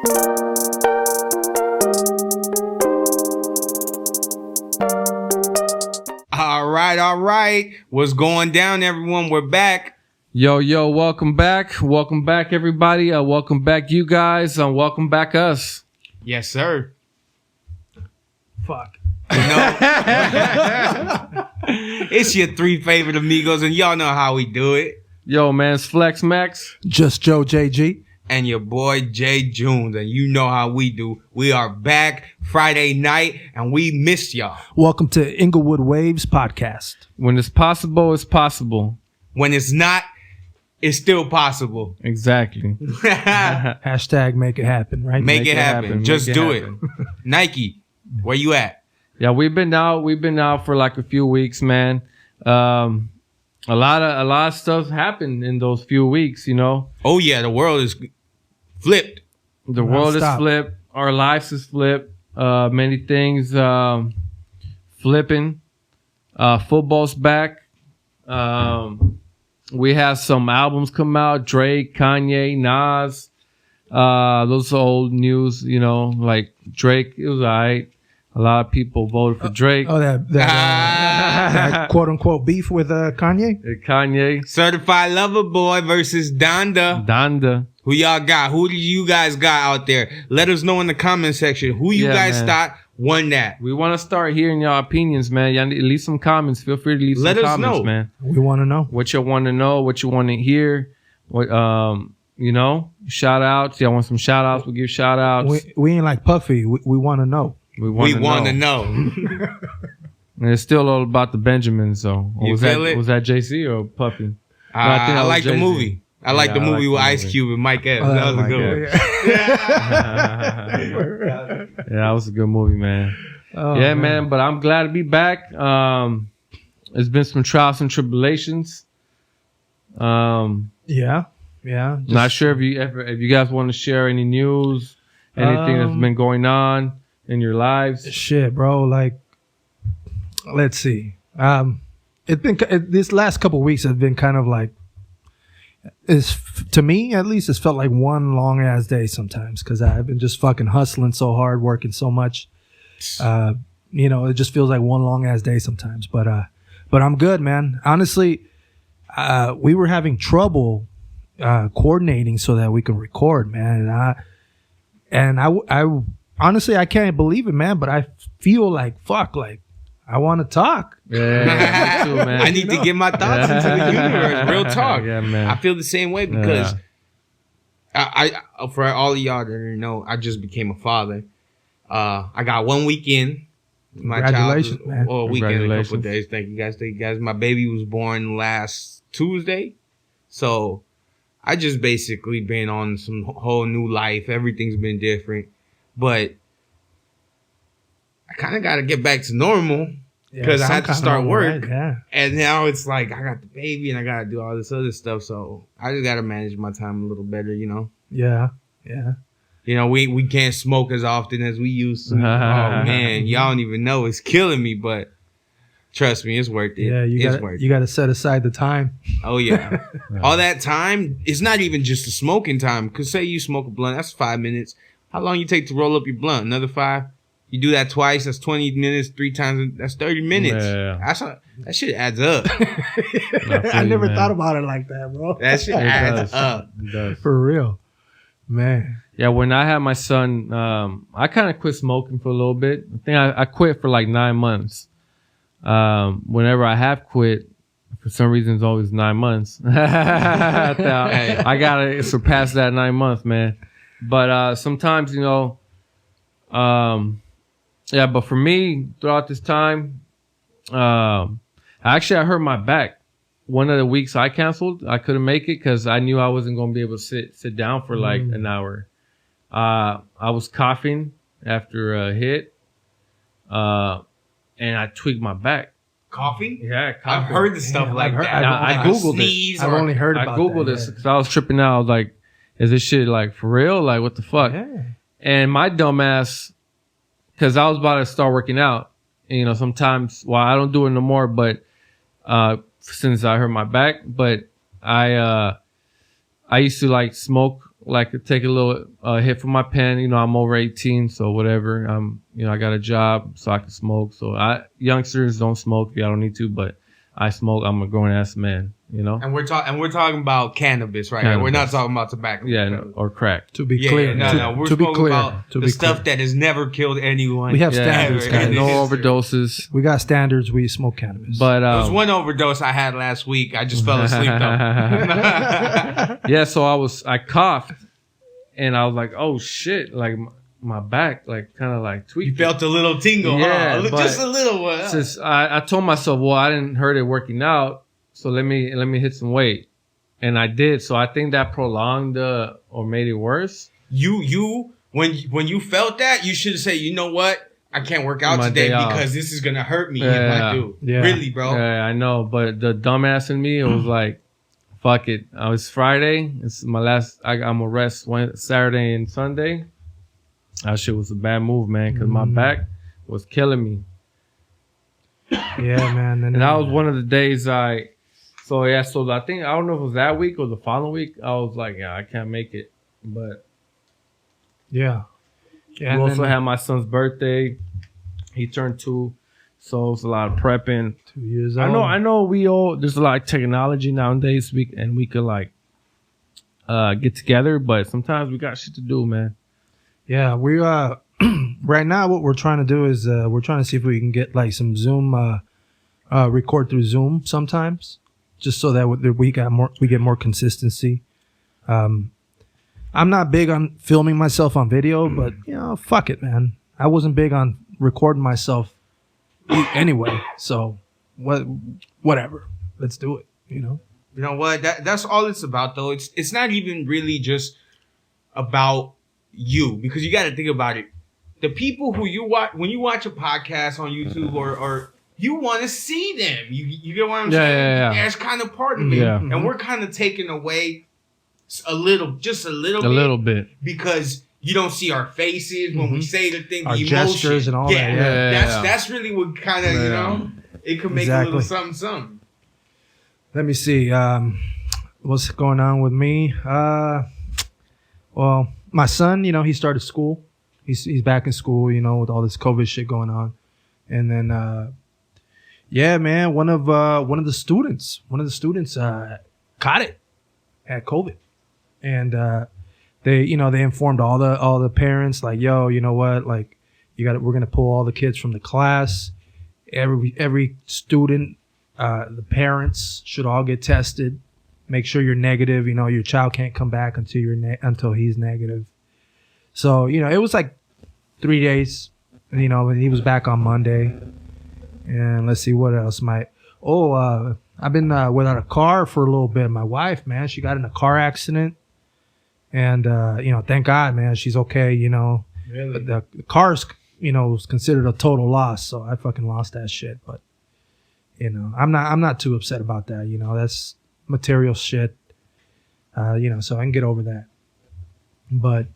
All right. What's going down, everyone? We're back. Yo, welcome back. Welcome back, everybody. Welcome back, you guys. Welcome back, us. Yes, sir. Fuck. You know, it's your three favorite amigos, and y'all know how we do it. Yo, man, it's Flex Max. Just Joe JG. And your boy Jay Junes, and you know how we do. We are back Friday night, and we missed y'all. Welcome to Inglewood Waves podcast. When it's possible, it's possible. When it's not, it's still possible. Exactly. Hashtag make it happen, right? Make it happen. Just do it. Nike, where you at? Yeah, we've been out for like a few weeks, man. A lot of stuff happened in those few weeks, you know. Oh yeah, the world is flipped. The world is flipped. Our lives is flipped. Many things flipping. Football's back. We have some albums come out. Drake, Kanye, Nas. Those are old news, you know. Like Drake, it was alright. A lot of people voted for Drake. That quote unquote beef with Kanye. Kanye. Certified Lover Boy versus Donda. Who y'all got? Who do you guys got out there? Let us know in the comment section who you guys thought won that. We want to start hearing your opinions, man. Y'all need to leave some comments. Feel free to leave some comments, man. We want to know what you want to know, what you want to hear. What you know, shout outs. Y'all want some shout outs? We'll give shout outs. We ain't like Puffy. We want to know. We want to know. And it's still all about the Benjamins, though. Was that JC or Puffy? I like the movie. I like the movie with Ice Cube and Mike Epps. That was a good one. Yeah, that was a good movie, man. Man. But I'm glad to be back. It's been some trials and tribulations. Yeah. Not sure if you guys want to share any news, anything that's been going on in your lives. Shit, bro. Like, let's see. This last couple of weeks have been kind of like, to me at least, it's felt like one long ass day sometimes because I've been just fucking hustling so hard, working so much. You know, it just feels like one long ass day sometimes. But I'm good, man. Honestly, we were having trouble coordinating so that we can record, man. And I honestly, I can't believe it, man. But I feel like fuck, like I want to talk. Yeah, me too, man. I need to get my thoughts into the universe. Real talk. Yeah, man. I feel the same way because I for all of y'all that didn't know, I just became a father. I got 1 weekend. My Congratulations, child, man. or a weekend, a couple of days. Thank you guys. My baby was born last Tuesday, so I just basically been on some whole new life. Everything's been different, but I kind of got to get back to normal because I had to start work. Right? Yeah. And now it's like I got the baby and I got to do all this other stuff. So I just got to manage my time a little better, you know? Yeah. You know, we can't smoke as often as we used to. Oh, man. Y'all don't even know. It's killing me, but trust me, it's worth it. Yeah, you got to set aside the time. Oh, yeah. All that time, it's not even just the smoking time. Because say you smoke a blunt, that's 5 minutes. How long you take to roll up your blunt? Another 5? You do that twice, that's 20 minutes. 3 times, that's 30 minutes. Yeah. That shit adds up. I never thought about it like that, bro. That shit adds up. It does. For real. Man. Yeah, when I had my son, I kind of quit smoking for a little bit. I think I quit for like 9 months. Whenever I have quit, for some reason it's always 9 months. I gotta surpass that 9 months, man. But sometimes, you know, but for me, throughout this time, actually I hurt my back. One of the weeks I canceled, I couldn't make it because I knew I wasn't going to be able to sit down for like an hour. I was coughing after a hit, and I tweaked my back. Coughing? Yeah, coughing. I've heard the stuff like that. I Googled it. I've only heard about I Googled this because I was tripping out. I was like, is this shit like for real? Like, what the fuck? Yeah. And my dumbass, because I was about to start working out. And, you know, sometimes, well, I don't do it no more, but since I hurt my back, but I used to like smoke like take a little hit from my pen. You know, I'm over 18, so whatever. You know, I got a job, so I can smoke. So youngsters don't smoke. I don't need to, but I smoke. I'm a grown ass man. You know. And we're talking about cannabis, right? Cannabis. We're not talking about tobacco. Yeah, no, or crack. To be clear, no. We're to be talking clear, about the stuff that has never killed anyone. We have standards, guys. No overdoses. We got standards. We smoke cannabis. But there was one overdose I had last week. I just fell asleep though. Yeah, so I coughed, and I was like, oh shit, like my back, like kind of like tweaked. You felt a little tingle, yeah, huh? Just a little one. Since I told myself, well, I didn't hurt it working out, so let me hit some weight, and I did. So I think that prolonged or made it worse. When you felt that, you should say, you know what? I can't work out today because this is gonna hurt me if I do. Yeah. Really, bro. Yeah, I know, but the dumbass in me, it was like, fuck it. It's Friday. It's my last. I'm gonna rest Saturday and Sunday. That shit was a bad move, man, because my back was killing me. Yeah, man. And that was one of the days so I think, I don't know if it was that week or the following week, I was like, yeah, I can't make it. But yeah. we also had my son's birthday. He turned 2. So it's a lot of prepping. 2 years old. I know there's a lot of technology nowadays we could like get together, but sometimes we got shit to do, man. Yeah, we right now what we're trying to do is we're trying to see if we can get like some Zoom record through Zoom sometimes, just so that we get more consistency. I'm not big on filming myself on video, but you know, fuck it, man. I wasn't big on recording myself anyway, so whatever. Let's do it, you know. You know what? That's all it's about, though. It's not even really just about you, because you got to think about it. The people who you watch when you watch a podcast on YouTube or you want to see them. You get what I'm saying? Yeah. That's kind of part of it. Yeah. And we're kind of taking away a little bit because you don't see our faces when we say the thing, our the emotion. gestures and all that. Yeah. That's really what kind of, you know, it could make a little something. Let me see. What's going on with me? Well, my son, you know, he started school. He's back in school, you know, with all this COVID shit going on. And then, yeah, man, one of the students caught it, had COVID, and they informed all the parents, like, yo, you know what, like, we're gonna pull all the kids from the class. Every student, the parents should all get tested. Make sure you're negative. You know, your child can't come back until he's negative. So, you know, it was like 3 days. You know, he was back on Monday. And let's see what else I've been without a car for a little bit. My wife, man, she got in a car accident. And, you know, thank God, man, she's okay, you know. Really? The car's, you know, was considered a total loss. So I fucking lost that shit. But, you know, I'm not too upset about that. You know, that's material shit. You know, so I can get over that. But,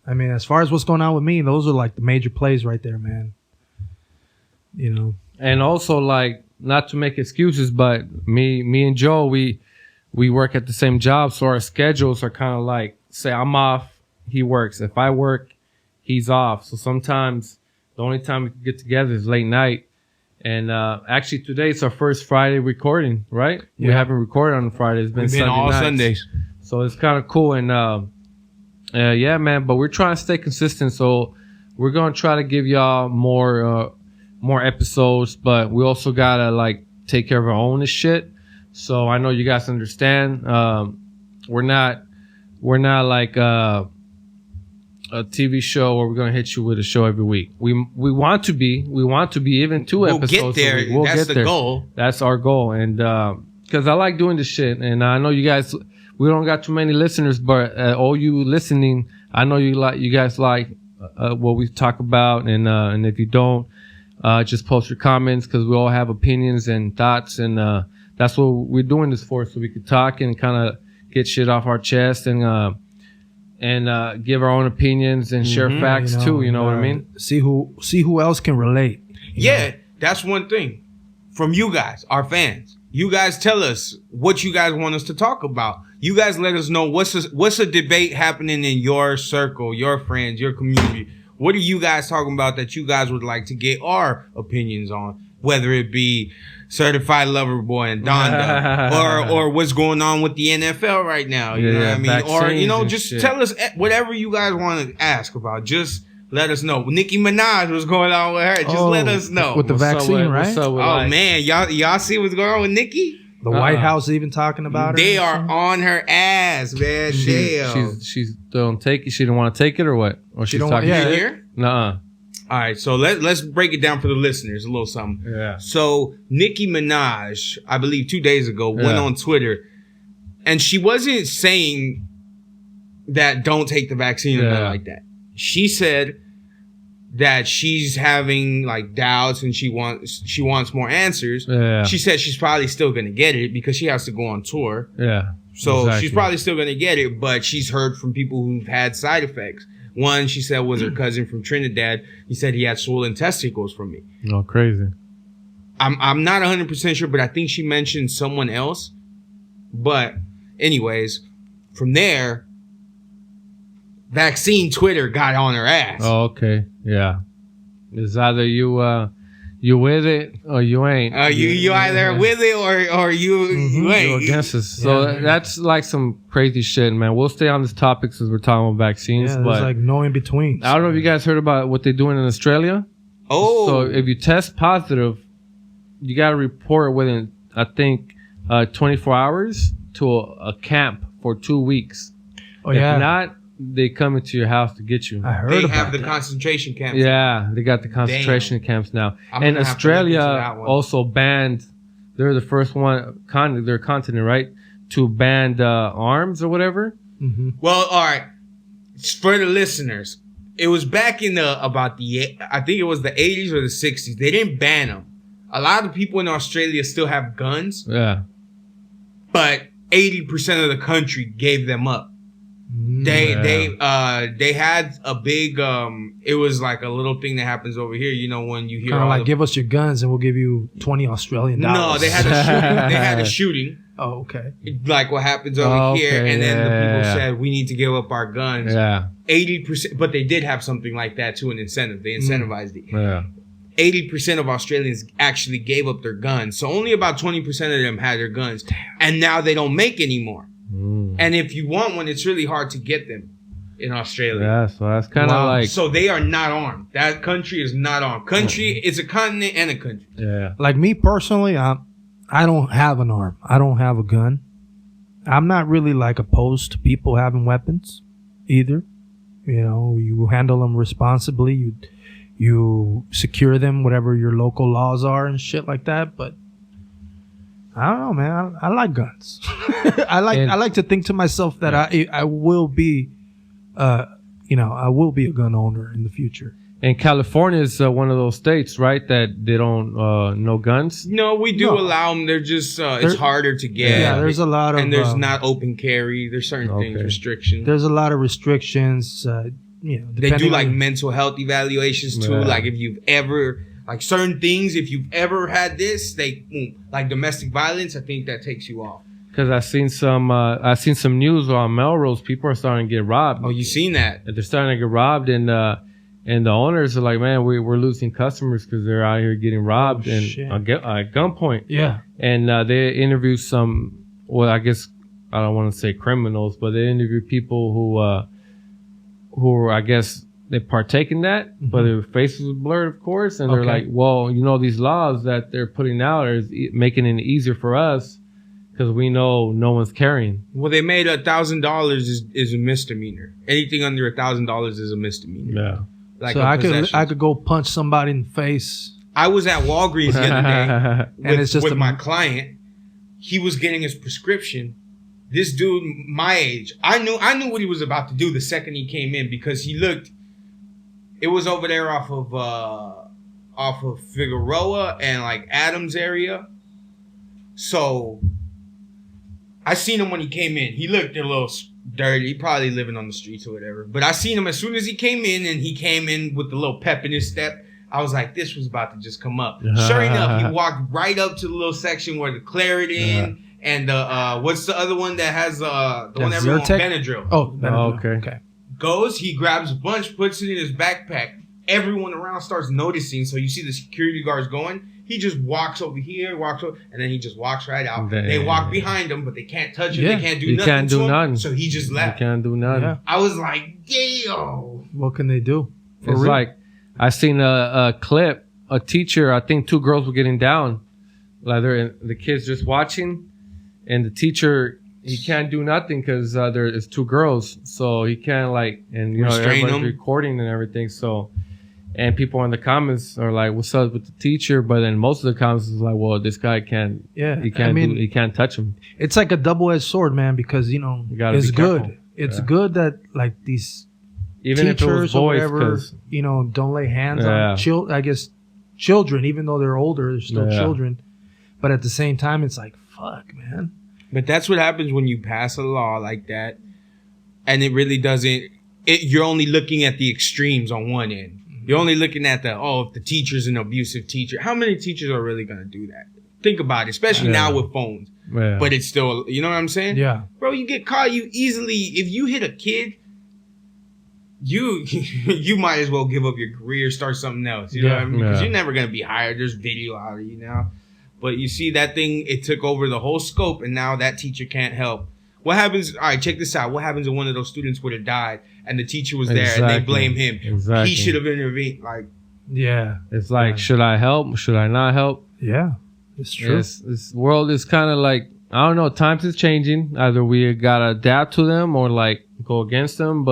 I mean, as far as what's going on with me, those are like the major plays right there, man. You know. And also, like, not to make excuses, but me and Joe, we work at the same job, so our schedules are kind of like, say I'm off, he works. If I work, he's off. So sometimes the only time we can get together is late night. And actually, today it's our first Friday recording, right? Yeah. We haven't recorded on Friday. It's been Sunday all nights. Sundays. So it's kind of cool. And yeah, man, but we're trying to stay consistent. So we're going to try to give y'all more episodes, but we also got to like take care of our own shit. So I know you guys understand. We're not like a TV show where we're going to hit you with a show every week. We want to be even 2 episodes. We'll get there. That's the goal. That's our goal. And because I like doing this shit, and I know you guys, we don't got too many listeners, but all you listening, I know you guys like what we talk about, and if you don't, just post your comments, because we all have opinions and thoughts, and that's what we're doing this for, so we could talk and kind of get shit off our chest and give our own opinions and share facts, you know, too. You know what I mean? See who else can relate. Yeah, that's one thing. From you guys, our fans, you guys tell us what you guys want us to talk about. You guys let us know what's a debate happening in your circle, your friends, your community. What are you guys talking about that you guys would like to get our opinions on? Whether it be Certified Lover Boy and Donda, or what's going on with the NFL right now. You know what I mean? Or, you know, just tell us whatever you guys want to ask about. Just let us know. Nicki Minaj, what's going on with her? Just let us know. With the vaccine, right? Man, y'all see what's going on with Nicki? The White House even talking about her. They are on her ass, man. She's don't take it. She didn't want to take it, or what? Or she don't want. Yeah, here. Nuh-uh. All right, so let's break it down for the listeners a little something. Yeah. So Nicki Minaj, I believe 2 days ago, went on Twitter, and she wasn't saying that don't take the vaccine or nothing like that. She said that she's having like doubts and she wants more answers. Yeah. She said she's probably still gonna get it because she has to go on tour. Yeah. So she's probably still gonna get it, but she's heard from people who've had side effects. One, she said, was her cousin from Trinidad. He said he had swollen testicles from me. Oh, crazy. I'm not 100% sure, but I think she mentioned someone else. But anyways, from there, vaccine Twitter got on her ass. Oh, okay. Yeah. It's either you with it or you ain't. You either with it or you ain't. You against us. So that's like some crazy shit, man. We'll stay on this topic since we're talking about vaccines. Yeah, but there's like no in between. I don't know if you guys heard about what they're doing in Australia. Oh. So if you test positive, you got to report within, I think, 24 hours to a camp for 2 weeks. Oh, yeah. If not, they come into your house to get you. I heard they about have the that. concentration camps. Yeah, they got the concentration camps now. And Australia also banned, they're the first one, their continent, right, to ban arms or whatever. Mm-hmm. Well, all right. For the listeners, it was back in I think it was the 80s or the 60s. They didn't ban them. A lot of people in Australia still have guns. Yeah. But 80% of the country gave them up. They had a big it was like a little thing that happens over here, you know, when you hear kind of like give us your guns and we'll give you $20 Australian. No, they had a shooting. They had a shooting. Oh, okay. Like what happens over here, and then the people said we need to give up our guns. Yeah. 80%, but they did have something like that too, an incentive. They incentivized it. Yeah. 80% of Australians actually gave up their guns. So only about 20% of them had their guns. And now they don't make anymore. And if you want one, it's really hard to get them in Australia. Yeah, so that's kind of like... So they are not armed. That country is not armed. Country is a continent and a country. Yeah. Like me personally, I don't have an arm. I don't have a gun. I'm not really like opposed to people having weapons either. You know, you handle them responsibly. You secure them, whatever your local laws are and shit like that. But I don't know, man. I like guns. I like to think to myself that I will be, I will be a gun owner in the future. And California is one of those states, right, that they don't no guns. No, we do allow them. They're just it's harder to get. Yeah, there's a lot of and there's not open carry. There's certain things, restrictions. There's a lot of restrictions. They do like mental health evaluations too. Yeah. Like if you've ever like certain things, if you've ever had this, like domestic violence. I think that takes you off. Because I've seen some news on Melrose. People are starting to get robbed. Oh, you seen that? They're starting to get robbed, and the owners are like, man, we're losing customers because they're out here getting robbed at gunpoint. Yeah. And they interview some, well, I guess I don't want to say criminals, but they interview people who I guess they partake in that, but their faces were blurred, of course, and they're like, well, you know, these laws that they're putting out are making it easier for us because we know no one's carrying. Well, they made $1,000 is a misdemeanor. Anything under $1,000 is a misdemeanor. Yeah. Like so I could go punch somebody in the face. I was at Walgreens the other day and it's just with my client. He was getting his prescription. This dude, my age, I knew what he was about to do the second he came in because he looked. It was over there off of Figueroa and like Adams area. So I seen him when he came in. He looked a little dirty. He probably living on the streets or whatever. But I seen him as soon as he came in, and he came in with a little pep in his step. I was like, this was about to just come up. Sure enough, he walked right up to the little section where the Claritin and what's the other one that has the one That's everyone Zyrtec? Benadryl. Oh, Benadryl. okay. Goes, he grabs a bunch, puts it in his backpack. Everyone around starts noticing. So you see the security guards going. He just walks over here, and then he just walks right out. They walk behind him, but they can't touch him. Yeah. They can't do You nothing can't to do him. nothing. So he just You left. can't do nothing. Yeah. I was like, damn. What can they do? For It's real? like I seen a clip. A teacher, I think 2 girls were getting down. Like the kids just watching, and the teacher, he can't do nothing because there is 2 girls, so he can't and Restrain everybody's them. recording and everything. So, and people in the comments are like, "What's up with the teacher?" But then most of the comments is like, "Well, this guy can't. Yeah, he can't. I mean, he can't touch him." it's like a double-edged sword, man, because You gotta it's be good. careful. It's Yeah. good that like these Even if it was teachers or boys, whatever, 'cause- don't lay hands Yeah. on children, even though they're older, they're still Yeah. children. But at the same time, it's like, fuck, man. But that's what happens when you pass a law like that, and it really doesn't. You're only looking at the extremes on one end. You're only looking at if the teacher's an abusive teacher. How many teachers are really going to do that? Think about it, especially Yeah. now with phones. Yeah. But it's still, you know what I'm saying? Yeah. Bro, you get caught, you easily, if you hit a kid, you might as well give up your career, start something else. You know what I mean? Because Yeah. you're never going to be hired. There's video out of you now. But you see that thing, it took over the whole scope, and now that teacher can't help. What happens? All right, check this out. What happens if one of those students would have died and the teacher was there and they Exactly. blame him? Exactly. He should have intervened. Like, Yeah. It's like, should I help? Should I not help? Yeah. It's true. This world is kind of like, I don't know, times is changing. Either we gotta adapt to them or go against them,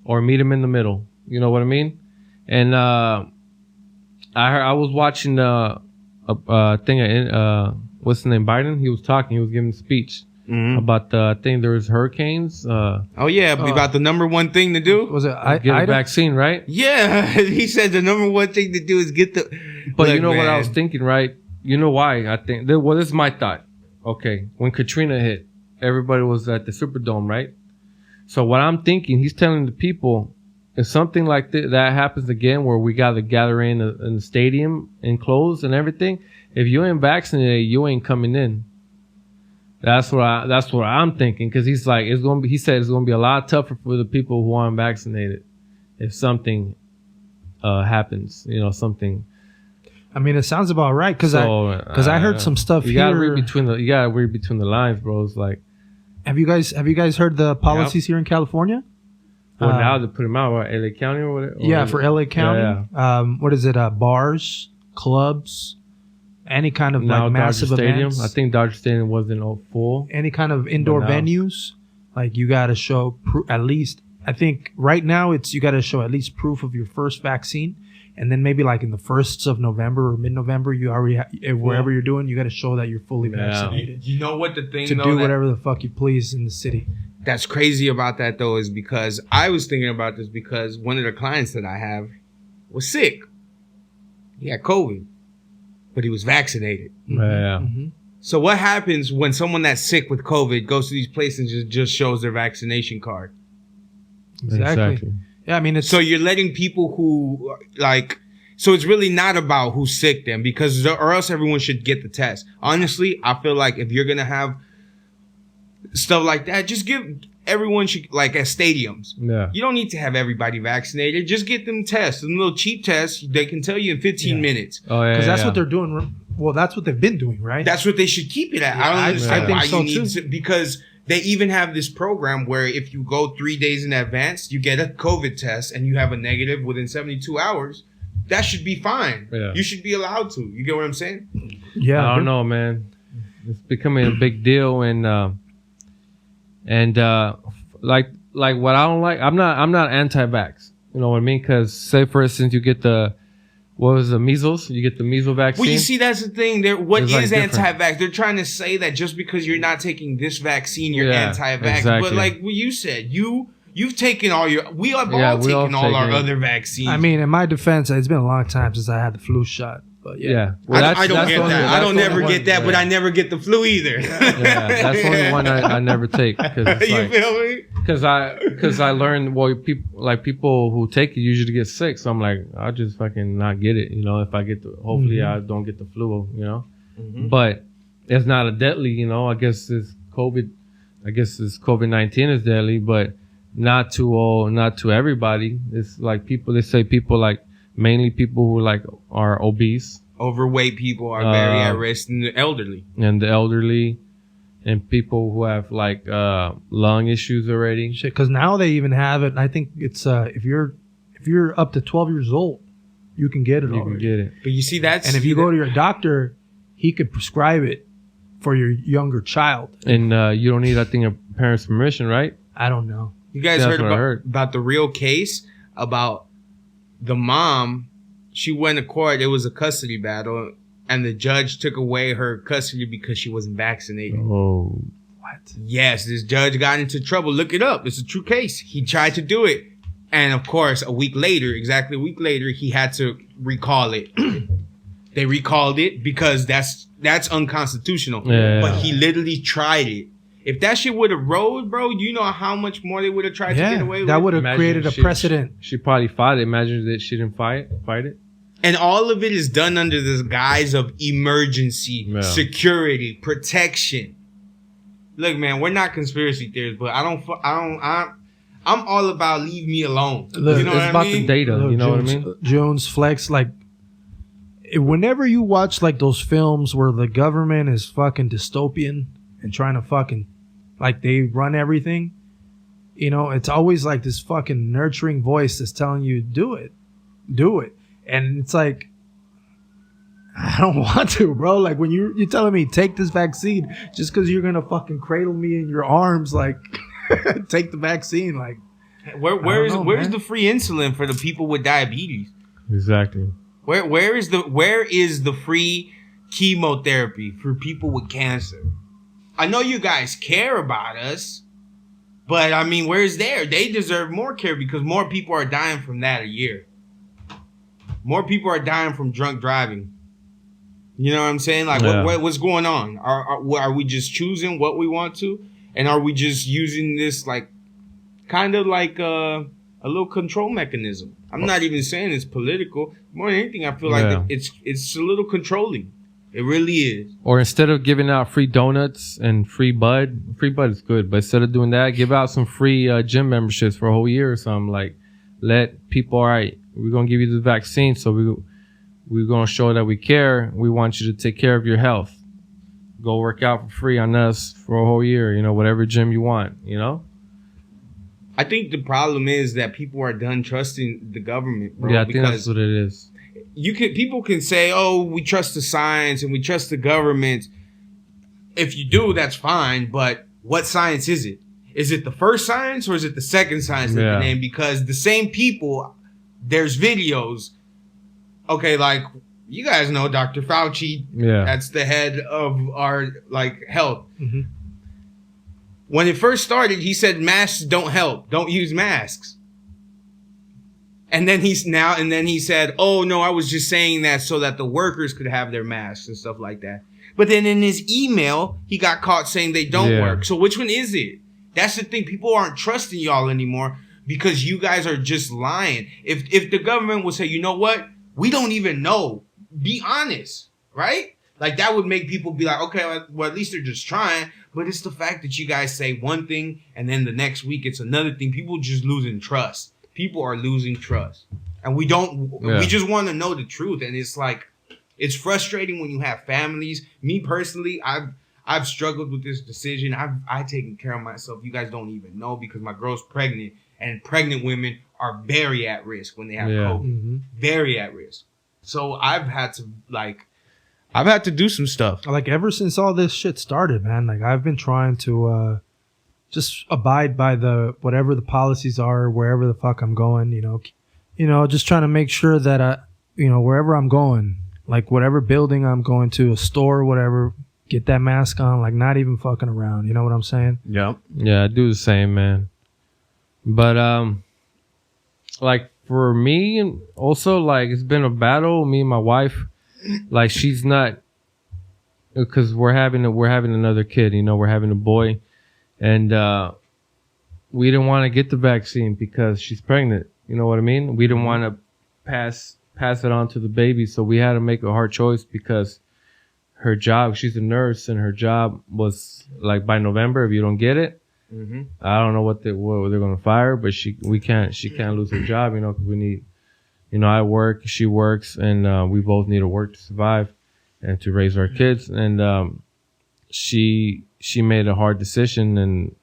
or meet them in the middle. You know what I mean? And I was watching a thing. What's the name? Biden. He was talking. He was giving a speech about the thing. There was hurricanes. oh yeah, about the number one thing to do. Was it Get a Ida? vaccine, right? Yeah, he said the number one thing to do is get the. But Look, you know what I man. was thinking, right? You know why? I think. Well, this is my thought. Okay, when Katrina hit, everybody was at the Superdome, right? So what I'm thinking, he's telling the people, if something like that happens again, where we got to gather in the stadium enclosed and everything, if you ain't vaccinated, you ain't coming in. That's what I'm thinking, because he's like, he said it's gonna be a lot tougher for the people who aren't vaccinated if something happens, something. I mean, it sounds about right because I heard some stuff you here. gotta read between the lines, bro. It's like, Have you guys heard the policies here in California? well, now they put them out, right? LA County or whatever. Yeah, for LA County. Yeah. What is it? Bars, clubs, any kind of Now like massive Dodger Stadium. events. I think Dodger Stadium wasn't all full. Any kind of indoor But now- venues, like you got to show at least. I think right now you got to show at least proof of your first vaccine, and then maybe like in the 1st of November or mid-November, you already wherever you're doing, you got to show that you're fully Yeah. vaccinated You know what the thing to though, do that- whatever the fuck you please in the city. that's crazy about that though is because I was thinking about this because one of the clients that I have was sick. He had COVID, but he was vaccinated. Yeah. Mhm. So what happens when someone that's sick with COVID goes to these places and just shows their vaccination card? Exactly. Yeah, I mean it's So you're letting people who so it's really not about who's sick then, because or else everyone should get the test. Honestly, I feel like if you're gonna have stuff like that, just give everyone should at stadiums. Yeah. You don't need to have everybody vaccinated. Just get them tests, them little cheap tests. They can tell you in 15 minutes. Oh yeah. because that's yeah. what they're doing. Well, that's what they've been doing, right? That's what they should keep it at. I don't I understand think why so you need too. to, because they even have this program where if you go 3 days in advance, you get a COVID test and you have a negative within 72 hours. That should be fine. Yeah. You should be allowed to. You get what I'm saying? Yeah, I don't know, man. It's becoming a big deal, and like what I don't like. I'm not anti-vax. You know what I mean? Because say for instance, you get the measles? You get the measles vaccine. Well, you see, that's the thing. What It's, is different. anti-vax? They're trying to say that just because you're not taking this vaccine, you're Yeah, anti-vax. exactly. But like what you said, you've taken all your. We have Yeah, all we all taken all our taken it. other vaccines. I mean, in my defense, it's been a long time since I had the flu shot. But Yeah. I don't get the only- that. I that's don't the never only get that, one- but I never get the flu either. Yeah, that's the only one I never take. Cause it's You like, feel me? Because I learned, people who take it usually get sick, so I'm like, I'll just fucking not get it, if I get hopefully I don't get the flu, Mm-hmm. But it's not a deadly, you know. I guess this COVID-19 is deadly, but not to everybody. It's like they say people like mainly people who like are obese, overweight people are very at risk, and the elderly. And people who have like lung issues already. Shit, because now they even have it. I think it's if you're up to 12 years old, you can get it. You can get it. But you see that's and if you go to your doctor, he could prescribe it for your younger child. And you don't need, I think, a parent's permission, right? I don't know. You guys heard about the real case about the mom? She went to court. It was a custody battle. And the judge took away her custody because she wasn't vaccinated. Oh. What? Yes, this judge got into trouble. Look it up. It's a true case. He tried to do it. And of course, exactly a week later, he had to recall it. They recalled it because that's unconstitutional. Yeah. But he literally tried it. If that shit would have rolled, bro, you know how much more they would have tried to get away with? That would have created a precedent. She probably fought it. Imagine that she didn't fight it. And all of it is done under this guise of emergency, security, protection. Look, man, we're not conspiracy theorists, but I'm all about leave me alone. Look, you know what I mean? The data. Look, you know what I mean? Jones Flex, like, whenever you watch like those films where the government is fucking dystopian and trying to fucking, like, they run everything, you know, it's always like this fucking nurturing voice that's telling you, do it. And it's like, I don't want to, bro. Like, when you're telling me take this vaccine just because you're gonna fucking cradle me in your arms, like, take the vaccine. Like, where's the free insulin for the people with diabetes? Exactly. Where is the free chemotherapy for people with cancer? I know you guys care about us, but I mean, where's there? They deserve more care because more people are dying from that a year. More people are dying from drunk driving. You know what I'm saying? Like, what's going on? Are we just choosing what we want to? And are we just using this, like, kind of like a little control mechanism? I'm not even saying it's political. More than anything, I feel like it's a little controlling. It really is. Or instead of giving out free donuts and free bud is good, but instead of doing that, give out some free gym memberships for a whole year or something. Like, let people, all right, we're going to give you the vaccine, so we're going to show that we care. We want you to take care of your health. Go work out for free on us for a whole year, you know, whatever gym you want, you know? I think the problem is that people are done trusting the government, bro. Yeah, I think that's what it is. People can say, oh, we trust the science and we trust the government. If you do, that's fine, but what science is it? Is it the first science or is it the second science that they name? Because the same people, there's videos. Okay, like, you guys know Dr. Fauci. Yeah. That's the head of our, like, health. Mm-hmm. When it first started, he said masks don't help. Don't use masks. And then he said, oh, no, I was just saying that so that the workers could have their masks and stuff like that. But then in his email, he got caught saying they don't work. So which one is it? That's the thing. People aren't trusting y'all anymore because you guys are just lying. If the government would say, you know what? We don't even know. Be honest, right? Like, that would make people be like, okay, well, at least they're just trying. But it's the fact that you guys say one thing and then the next week it's another thing. People just losing trust. People are losing trust. And we just want to know the truth. And it's like, it's frustrating when you have families. Me personally, I've struggled with this decision. I've taken care of myself. You guys don't even know because my girl's pregnant. And pregnant women are very at risk when they have COVID. Mm-hmm. Very at risk. So I've had to do some stuff. Like, ever since all this shit started, man, like, I've been trying to just abide by whatever the policies are, wherever the fuck I'm going, you know, just trying to make sure that wherever I'm going, like, whatever building I'm going to, a store, whatever, get that mask on, like, not even fucking around. You know what I'm saying? Yeah. Yeah, I do the same, man. But, like, for me, also, like, it's been a battle. Me and my wife, like, she's not, because we're having another kid, you know, we're having a boy. And we didn't want to get the vaccine because she's pregnant. You know what I mean? We didn't want to pass it on to the baby. So we had to make a hard choice because her job. She's a nurse, and her job was like by November. If you don't get it, I don't know what they're gonna fire. But she can't lose her job. You know, because we need. You know, I work, she works, and we both need to work to survive and to raise our kids. And she made a hard decision, and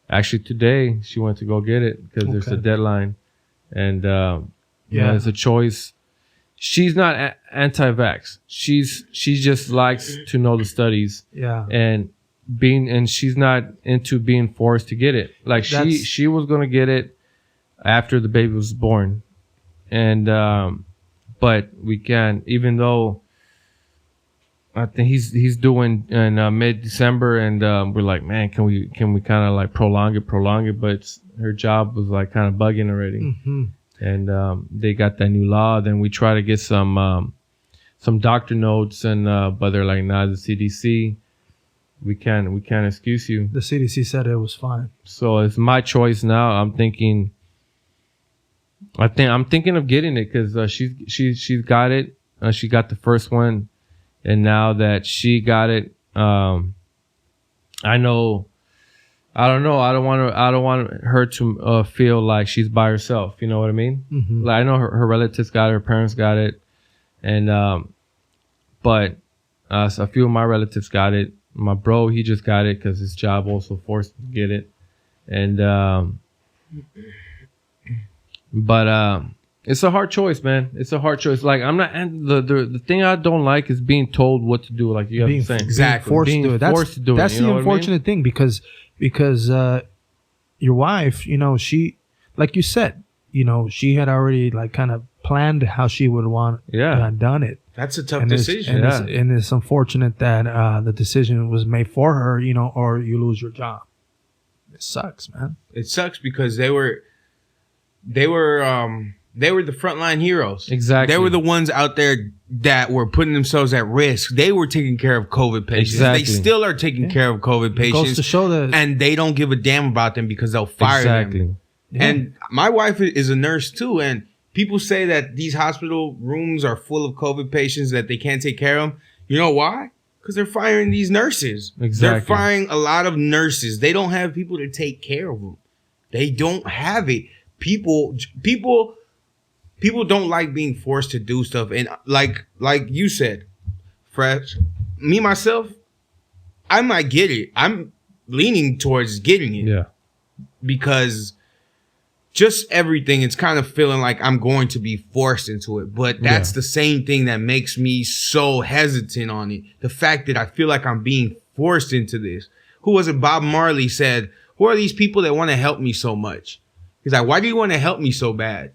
actually today she went to go get it because there's a deadline, and you know, it's a choice. She's not anti-vax. She just likes to know the studies. Yeah. And she's not into being forced to get it. Like she was gonna get it after the baby was born, and but we can't. Even though I think he's doing in mid-December, and we're like, man, can we kind of like prolong it? But her job was like kind of bugging already. And they got that new law. Then we try to get some doctor notes, and but they're like, nah, the CDC, we can't excuse you. The CDC said it was fine. So it's my choice now. I'm thinking of getting it because she's got it. She got the first one, and now that she got it, I know. I don't know. I don't want her to feel like she's by herself. You know what I mean? Like I know her relatives got it, her parents got it, and but so a few of my relatives got it. My bro, he just got it because his job also forced him to get it, and but it's a hard choice, man. It's a hard choice. Like I'm not, and the thing I don't like is being told what to do. Like you have to say, exactly, forced to do it. That's the unfortunate thing because your wife, you know, she, like you said, you know, she had already like kind of planned how she would want done it. That's a tough decision. And it's unfortunate that the decision was made for her, you know, or you lose your job. It sucks, man. It sucks because they were the frontline heroes. Exactly. They were the ones out there that were putting themselves at risk. They were taking care of COVID patients. Exactly. They still are taking care of COVID patients. It goes to show that, and they don't give a damn about them because they'll fire them. Yeah. And my wife is a nurse too, and people say that these hospital rooms are full of COVID patients that they can't take care of. You know why? Because they're firing these nurses. Exactly. They're firing a lot of nurses. They don't have people to take care of them. They don't have it. People don't like being forced to do stuff. And like you said, Fresh, me, myself, I might get it. I'm leaning towards getting it. Yeah. Because just everything, it's kind of feeling like I'm going to be forced into it. But that's the same thing that makes me so hesitant on it. The fact that I feel like I'm being forced into this. Who was it? Bob Marley said, who are these people that want to help me so much? He's like, why do you want to help me so bad?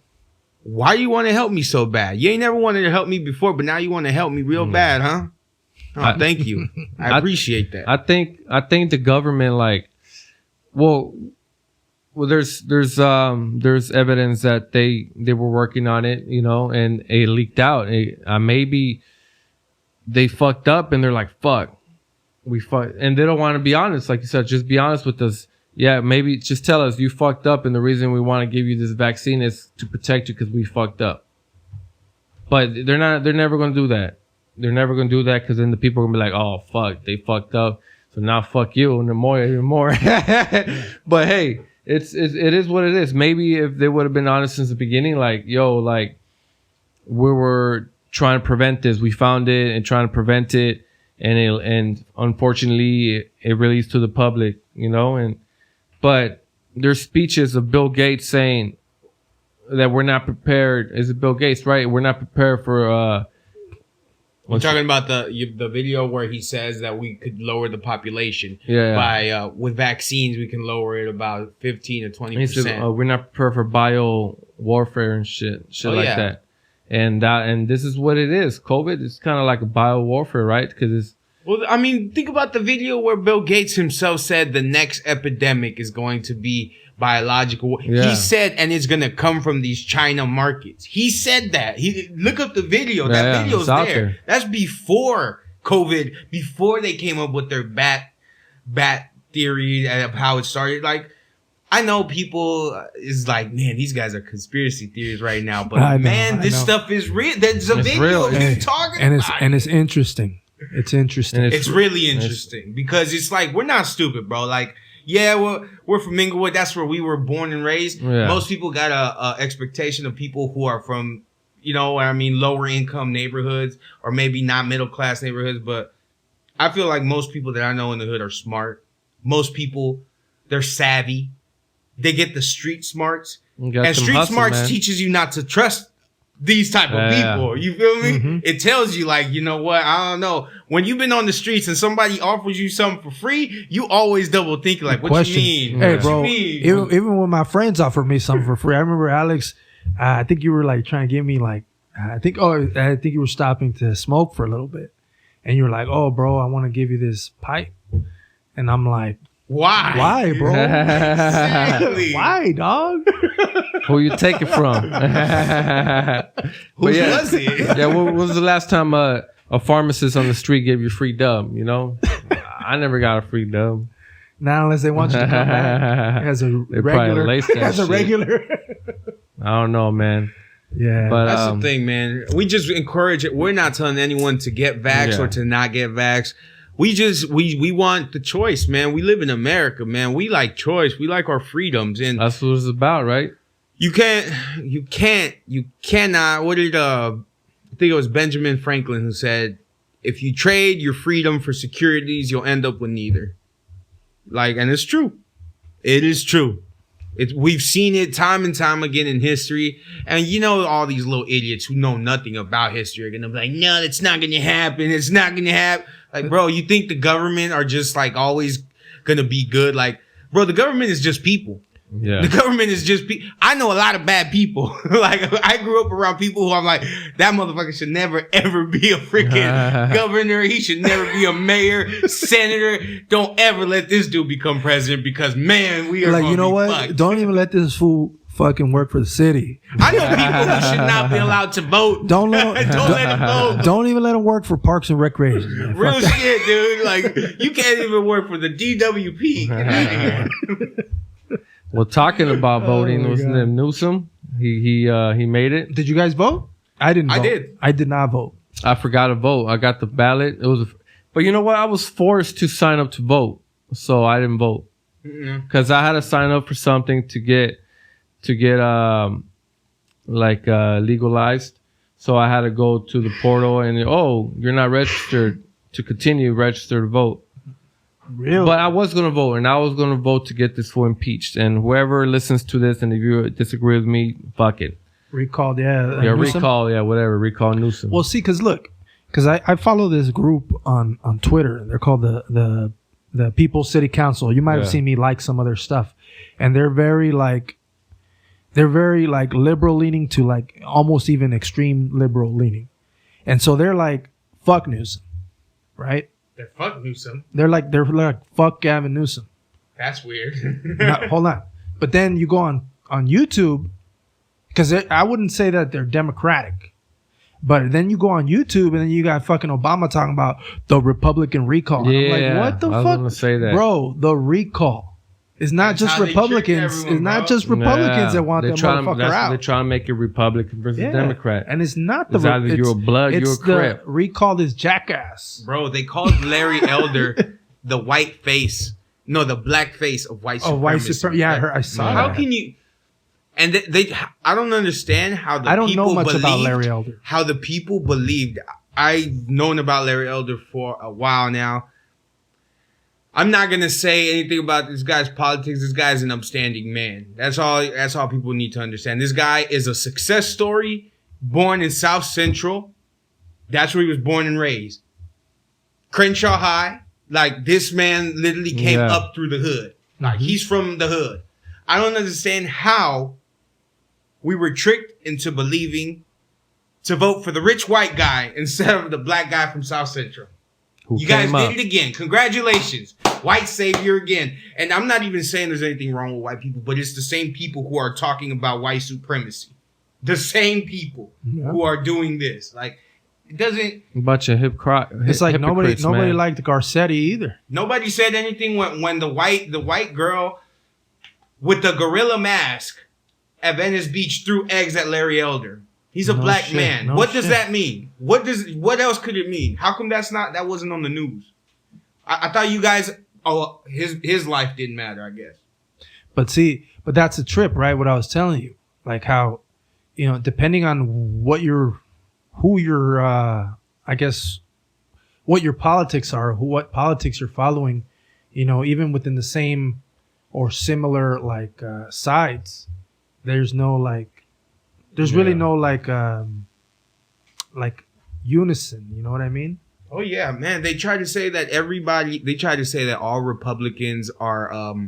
Why do you want to help me so bad? You ain't never wanted to help me before, but now you want to help me real bad, huh? Oh, thank you. I appreciate that. I think the government, like, well, there's evidence that they were working on it, you know, and it leaked out. Maybe they fucked up and they're like, fuck, and they don't want to be honest. Like you said, just be honest with us. Yeah, maybe just tell us you fucked up, and the reason we want to give you this vaccine is to protect you because we fucked up. But they're never going to do that. They're never going to do that because then the people are going to be like, oh, fuck, they fucked up. So now fuck you and even more. But hey, it is what it is. Maybe if they would have been honest since the beginning, like, yo, like, we were trying to prevent this. We found it and trying to prevent it. And unfortunately, it released to the public, you know, but there's speeches of Bill Gates saying that we're not prepared. Is it Bill Gates, right? We're not prepared for. We're talking about the video where he says that we could lower the population by with vaccines. We can lower it about 15 to 20%. We're not prepared for bio warfare and shit like that. And this is what it is. COVID is kind of like a bio warfare, right? Because it's. Well, I mean, think about the video where Bill Gates himself said the next epidemic is going to be biological. Yeah. He said, and it's going to come from these China markets. He said that. Look up the video. That video's there. That's before COVID, before they came up with their bat theory of how it started. Like, I know people is like, man, these guys are conspiracy theories right now. But this stuff is real. There's a video he's talking about. And it's interesting. It's interesting. It's really interesting because it's like we're not stupid, bro. Like, yeah, we're from Inglewood. That's where we were born and raised. Yeah. Most people got a expectation of people who are from, you know, I mean, lower income neighborhoods or maybe not middle class neighborhoods. But I feel like most people that I know in the hood are smart. Most people, they're savvy. They get the street smarts, and street smarts teaches you not to trust these type of people. You feel me? Mm-hmm. It tells you, like, you know what? I don't know. When you've been on the streets and somebody offers you something for free, you always double think, like, what you mean? Hey, what bro, you mean? Even when my friends offered me something for free, I remember Alex, I think you were like trying to give me like, I think you were stopping to smoke for a little bit. And you were like, oh, bro, I want to give you this pipe. And I'm like, why? Why, bro? Exactly. Why, dog? Who you take it from? Who was it? Yeah, when was the last time a pharmacist on the street gave you free dub? You know, I never got a free dub. Not unless they want you to come back as a regular. I don't know, man. Yeah, but that's the thing, man. We just encourage it. We're not telling anyone to get vaxxed or to not get vaxxed. We want the choice, man. We live in America, man. We like choice. We like our freedoms, and that's what it's about, right? You cannot. What did I think it was Benjamin Franklin who said, if you trade your freedom for securities, you'll end up with neither. Like, and it's true. It is true. We've seen it time and time again in history. And you know, all these little idiots who know nothing about history are going to be like, no, that's not going to happen. It's not going to happen. Like, bro, you think the government are just like always going to be good? Like, bro, the government is just people. Yeah. The government is just I know a lot of bad people. Like, I grew up around people who I'm like, that motherfucker should never ever be a freaking governor. He should never be a mayor, senator. Don't ever let this dude become president because, man, we are like, you know what? Fucked. Don't even let this fool fucking work for the city. I know people who should not be allowed to vote. Don't let him, let him vote. Don't even let him work for Parks and Recreation. Man. Real shit, dude. Like, you can't even work for the DWP. Get out of here. Well, talking about voting, wasn't it Newsom? He made it. Did you guys vote? I didn't. I did. I did not vote. I forgot to vote. I got the ballot. But you know what? I was forced to sign up to vote, so I didn't vote because I had to sign up for something to get legalized. So I had to go to the portal and you're not registered to continue register to vote. Really? But I was going to vote, and I was going to vote to get this fool impeached. And whoever listens to this, and if you disagree with me, fuck it. Recall Newsom. Well, see, because I follow this group on Twitter. They're called the People's City Council. You might have seen me like some of their stuff, and they're very liberal leaning to like almost even extreme liberal leaning, and so they're like fuck Newsom, right? They're fuck Newsom. They're like fuck Gavin Newsom. That's weird. Hold on. But then you go on YouTube, because I wouldn't say that they're Democratic, but then you go on YouTube and then you got fucking Obama talking about the Republican recall. And I'm like, what the fuck? I was gonna say that. Bro, the recall. It's not just Republicans. It's not just Republicans that want that motherfucker out. They're trying to make it Republican versus Democrat. And it's not it's either you're a blood, you're a crip. Recall this jackass. Bro, they called Larry Elder the white face. No, the black face of white supremacy. White supremacy. Yeah, I saw that. How can you... And I don't understand how the people I don't know much about Larry Elder. How the people believed. I've known about Larry Elder for a while now. I'm not going to say anything about this guy's politics. This guy's an upstanding man. That's all people need to understand. This guy is a success story, born in South Central. That's where he was born and raised. Crenshaw High. Like, this man literally came up through the hood. Like, he's from the hood. I don't understand how we were tricked into believing to vote for the rich white guy instead of the black guy from South Central. You guys did it again. Congratulations. White savior again. And I'm not even saying there's anything wrong with white people, but it's the same people who are talking about white supremacy. The same people who are doing this. Like, it doesn't... A bunch of It's like nobody liked Garcetti either. Nobody said anything when the white girl with the gorilla mask at Venice Beach threw eggs at Larry Elder. He's a black shit. man. No What does shit. that mean? What else could it mean? How come that wasn't on the news? I thought you guys, his life didn't matter, I guess. But that's a trip, right? What I was telling you, like how, depending on what I guess, what your politics are, what politics you're following, even within the same or similar like sides, there's no like, there's really no like unison. You know what I mean? Oh yeah, man. They try to say that all Republicans are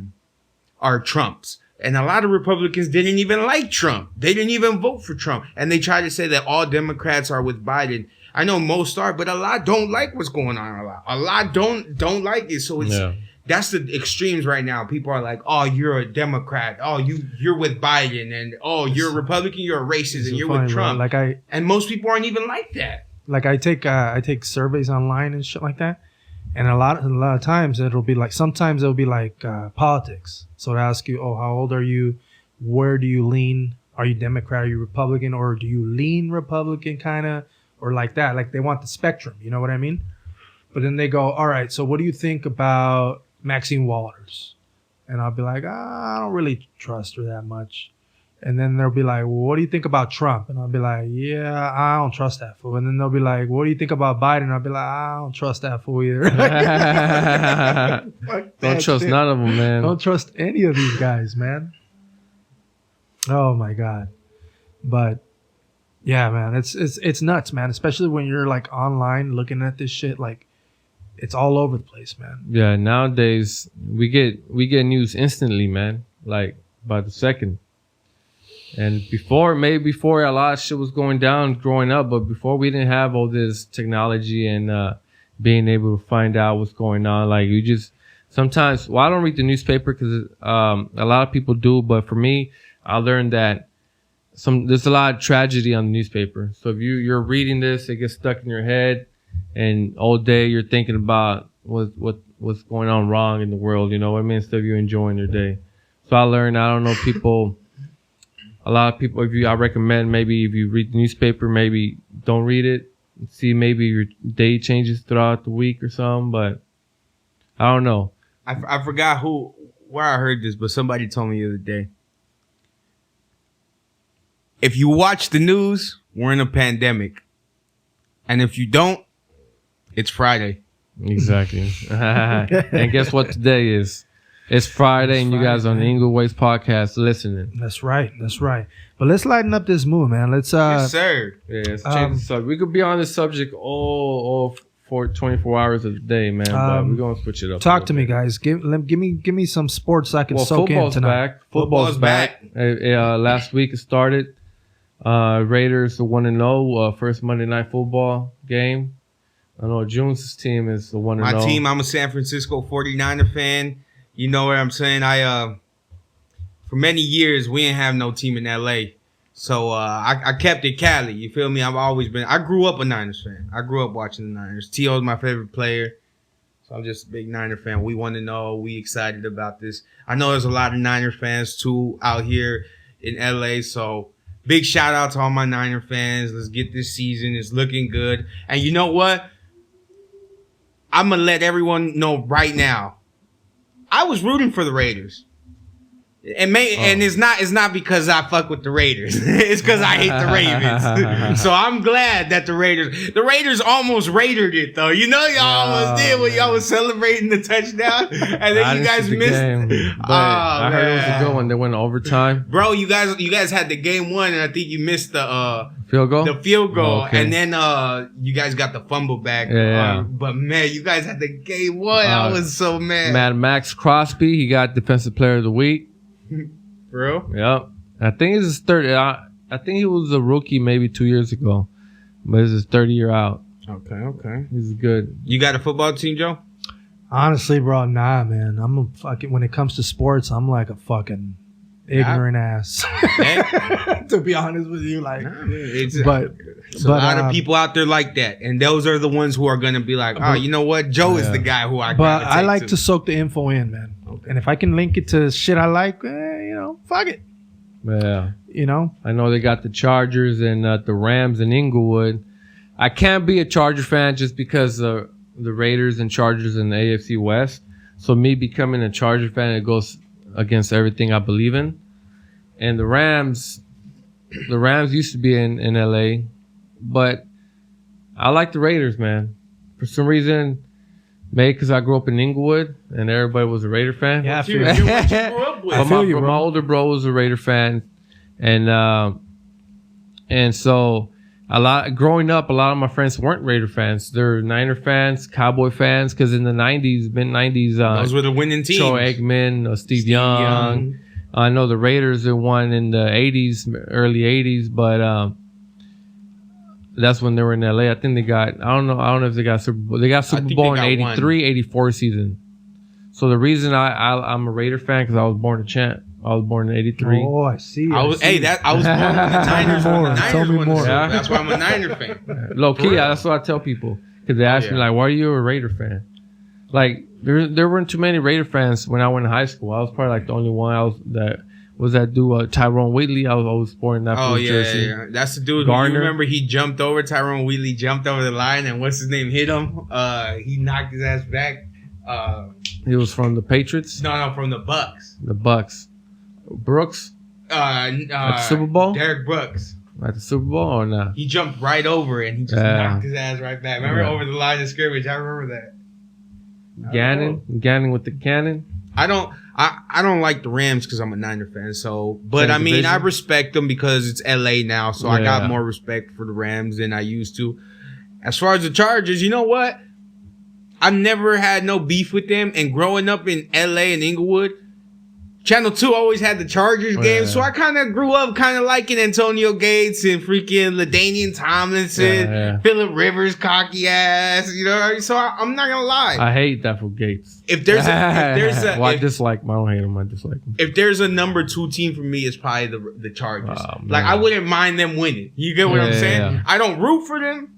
Trumps. And a lot of Republicans didn't even like Trump. They didn't even vote for Trump. And they try to say that all Democrats are with Biden. I know most are, but a lot don't like what's going on. A lot don't like it. So that's the extremes right now. People are like, "Oh, you're a Democrat. Oh, you're with Biden, and oh, you're a Republican. You're a racist, and you're with Trump." Right? And most people aren't even like that. Like I take surveys online and shit like that, and a lot of times sometimes it'll be like politics. So they ask you, "Oh, how old are you? Where do you lean? Are you Democrat? Are you Republican? Or do you lean Republican kind of?" Or like that, like they want the spectrum, you know what I mean? But then they go, all right, so what do you think about Maxine Waters? And I'll be like, I don't really trust her that much. And then they'll be like, well, what do you think about Trump? And I'll be like, yeah, I don't trust that fool. And then they'll be like, what do you think about Biden? I'll be like, I don't trust that fool either. Don't trust none of them, man. Don't trust any of these guys, man. Oh my God. But yeah, man, it's nuts, man. Especially when you're like online looking at this shit, like it's all over the place, man. Yeah, nowadays we get news instantly, man. Like by the second. And before a lot of shit was going down growing up, but before we didn't have all this technology and being able to find out what's going on. Like you just sometimes, I don't read the newspaper because a lot of people do, but for me, I learned that there's a lot of tragedy on the newspaper. So if you're reading this, it gets stuck in your head, and all day you're thinking about what's going on wrong in the world. You know what I mean? Instead of you enjoying your day. So I learned. I don't know people. A lot of people. I recommend maybe if you read the newspaper, maybe don't read it. See maybe your day changes throughout the week or something. But I don't know. I forgot where I heard this, but somebody told me the other day. If you watch the news, we're in a pandemic. And if you don't, it's Friday. Exactly. And guess what today is? It's Friday, and you guys on the Inglewood podcast listening. That's right. But let's lighten up this mood, man. Let's yes, sir. Yeah, let's change the subject. We could be on this subject all for 24 hours of the day, man. But we're gonna switch it up. Talk to me, guys. Give me some sports I can soak in tonight. Football's back. Last week it started. Raiders are 1-0. First Monday Night Football game. I know June's team is the 1-0. My team, I'm a San Francisco 49er fan. You know what I'm saying? For many years, we didn't have no team in LA. So I kept it Cali. You feel me? I grew up a Niners fan. I grew up watching the Niners. T.O. is my favorite player. So I'm just a big Niner fan. We want to know. We excited about this. I know there's a lot of Niner fans, too, out here in LA. So big shout out to all my Niner fans. Let's get this season. It's looking good. And you know what? I'm going to let everyone know right now. I was rooting for the Raiders. And it's not because I fuck with the Raiders. It's because I hate the Ravens. So I'm glad that the Raiders almost Raidered it though. You know, y'all almost did when y'all was celebrating the touchdown, and then you guys missed. I heard it was a good one. They went overtime. Bro, you guys had the game one, and I think you missed the field goal. Oh, okay. And then you guys got the fumble back. Yeah. But man, you guys had the game one. I was so mad. Mad Max Crosby, he got Defensive Player of the Week. Bro? Yep. I think it's his third. I think he was a rookie maybe 2 years ago, but it's his third year out. Okay. He's good. You got a football team, Joe? Honestly, bro, nah, man. I'm a fucking. When it comes to sports, I'm like a fucking ignorant ass. To be honest with you, like, but a lot of people out there like that, and those are the ones who are gonna be like, oh, you know what, Joe is the guy who I. But I like to soak the info in, man. Okay. And if I can link it to shit I like, fuck it. Yeah. You know, I know they got the Chargers and the Rams in Inglewood. I can't be a Charger fan just because the Raiders and Chargers in the AFC West. So me becoming a Charger fan, it goes against everything I believe in. And the Rams used to be in LA, but I like the Raiders, man. For some reason, maybe because I grew up in Inglewood and everybody was a Raider fan. Yeah, I feel You you. what you grew up with. I feel you, my bro. older bro was a Raider fan, and so growing up, a lot of my friends weren't Raider fans. They're Niner fans, Cowboy fans, because in the mid-90s, Those were the winning teams. Troy Aikman, Steve Young. I know the Raiders are won in the 80s, early 80s, but that's when they were in LA. I think they got, I don't know if they got Super Bowl. They got Super Bowl in 83, 84 season. So the reason I'm a Raider fan, because I was born a champ. I was born in 83. Oh, I see. I was born when the Niners won. The Tell Niners me won. more. Yeah. That's why I'm a Niner fan. Low key, real. that's what I tell people. Because they ask me, like, why are you a Raider fan? Like, there weren't too many Raider fans when I went to high school. I was probably like the only one that dude, Tyrone Wheatley. I was always sporting that for jersey. Yeah. That's the dude. Garner. You remember he jumped over, Tyrone Wheatley jumped over the line, and what's his name hit him? He knocked his ass back. He was from the Patriots? No, from the Bucks. The Bucks. Brooks? At the Super Bowl? Derek Brooks. At the Super Bowl or not? He jumped right over and he just knocked his ass right back. Remember over the line of scrimmage? I remember that. Gannon with the cannon. I don't like the Rams because I'm a Niner fan. So, but Same I mean, division? I respect them because it's LA now. So I got Yeah. more respect for the Rams than I used to. As far as the Chargers, you know what? I've never had no beef with them. And growing up in LA and Inglewood, Channel 2 always had the Chargers games. So I kind of grew up kind of liking Antonio Gates and freaking LaDainian Tomlinson, Phillip Rivers, cocky ass, you know. So I'm not gonna lie. I hate that for Gates. If there's a I dislike him. I don't hate him. I dislike him. if there's a number 2 team for me, it's probably the Chargers. Oh, like I wouldn't mind them winning. You get what I'm saying? Yeah. I don't root for them,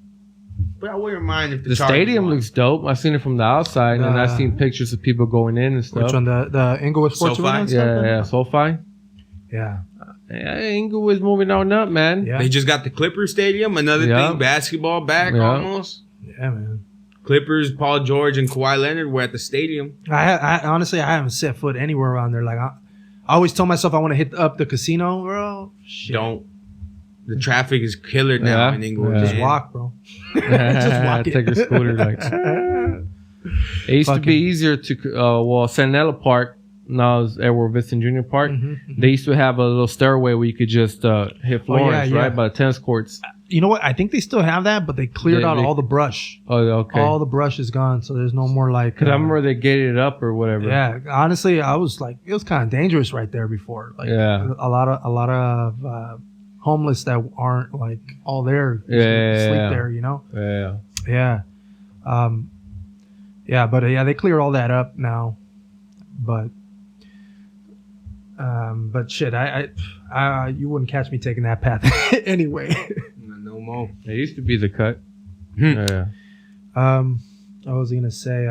but I wouldn't mind if the The Chargers stadium won. looks dope. I've seen it from the outside, and I've seen pictures of people going in and stuff. Which one? The Inglewood Sports SoFi? Arena and stuff? Yeah, SoFi. Yeah. Yeah, Inglewood's moving on up, man. Yeah. They just got the Clippers Stadium. Another Yeah. thing, basketball back Yeah. almost. Yeah, man. Clippers, Paul George, and Kawhi Leonard were at the stadium. I honestly, I haven't set foot anywhere around there. Like, I always tell myself I want to hit up the casino, bro. Shit. Don't. The traffic is killer now Yeah. in Inglewood. Yeah. Just man. walk, bro. Just walk it. Take a scooter. Like, it used to Fucking- be easier to, Sanella Park, now it's Edward Vincent Jr. Park. They used to have a little stairway where you could just hit Florence, yeah. right, by the tennis courts. You know what? I think they still have that, but they cleared out all the brush. Oh, okay. All the brush is gone, so there's no more like. Because I remember they gated it up or whatever. Yeah, honestly, I was like, it was kind of dangerous right there before. Like, Yeah. a lot of homeless that aren't like all there. Yeah. Sleep there, you know. Yeah. Yeah. But they clear all that up now. But shit, I you wouldn't catch me taking that path anyway. No more. It used to be the cut. Hmm. Yeah. I was gonna say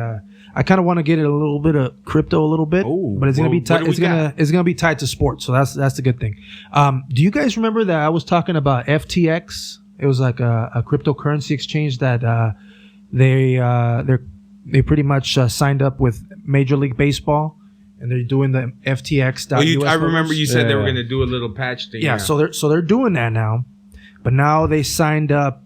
I kind of want to get a little bit of crypto a little bit, Ooh, but it's gonna be what tied. do we It's gonna be tied to sports, so that's the good thing. Do you guys remember that I was talking about FTX? It was like a cryptocurrency exchange that they pretty much signed up with Major League Baseball, and they're doing the FTX. I remember you said they were Yeah. going to do a little patch thing. Yeah, so they're doing that now, but now they signed up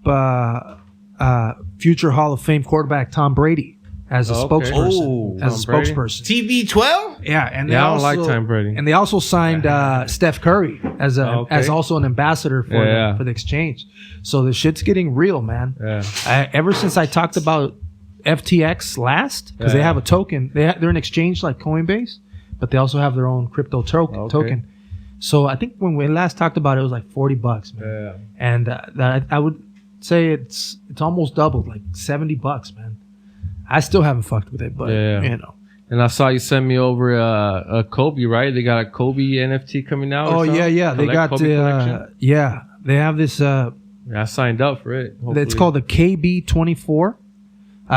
future Hall of Fame quarterback Tom Brady as a Okay. spokesperson. Oh, as a Tom Brady. spokesperson. TB12? Yeah, and they Yeah, I also, don't like Tom Brady. And they also signed Steph Curry as Okay. also an ambassador for Yeah. the exchange. So the shit's getting real, man. Yeah. Ever since I talked about FTX last, because they Yeah. have a token, they're an exchange like Coinbase, but they also have their own crypto token. So I think when we last talked about it was like $40, man. Yeah. And that I would say it's almost doubled, like $70, man. I still haven't fucked with it, but Yeah. you know. And I saw you send me over a Kobe, right? They got a Kobe NFT coming out. Oh or something? yeah. They got Kobe collection? they have this. Yeah, I signed up for it. Hopefully. It's called the KB24.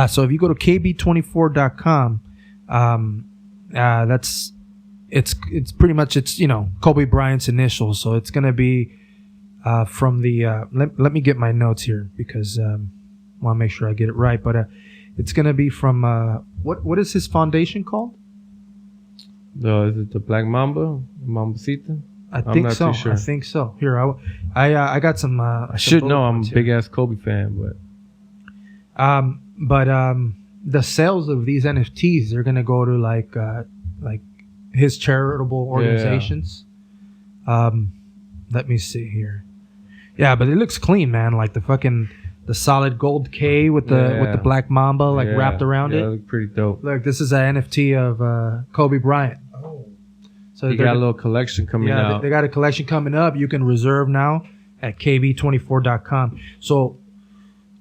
So if you go to kb24.com, it's pretty much Kobe Bryant's initials. So it's gonna be from the let me get my notes here because I want to make sure I get it right. But it's gonna be from what is his foundation called? Is it the Black Mamba, Mambasita? I'm think so. Sure. I think so. Here, I got some. I should know. I'm a big ass Kobe fan, but the sales of these NFTs, they're gonna go to like his charitable organizations. Let me see here. Yeah, but it looks clean, man. Like the solid gold K with the black mamba wrapped around it. Yeah, look pretty dope. Look, this is an NFT of Kobe Bryant. Oh, so you got a little collection coming out. Yeah, they got a collection coming up. You can reserve now at kv24.com.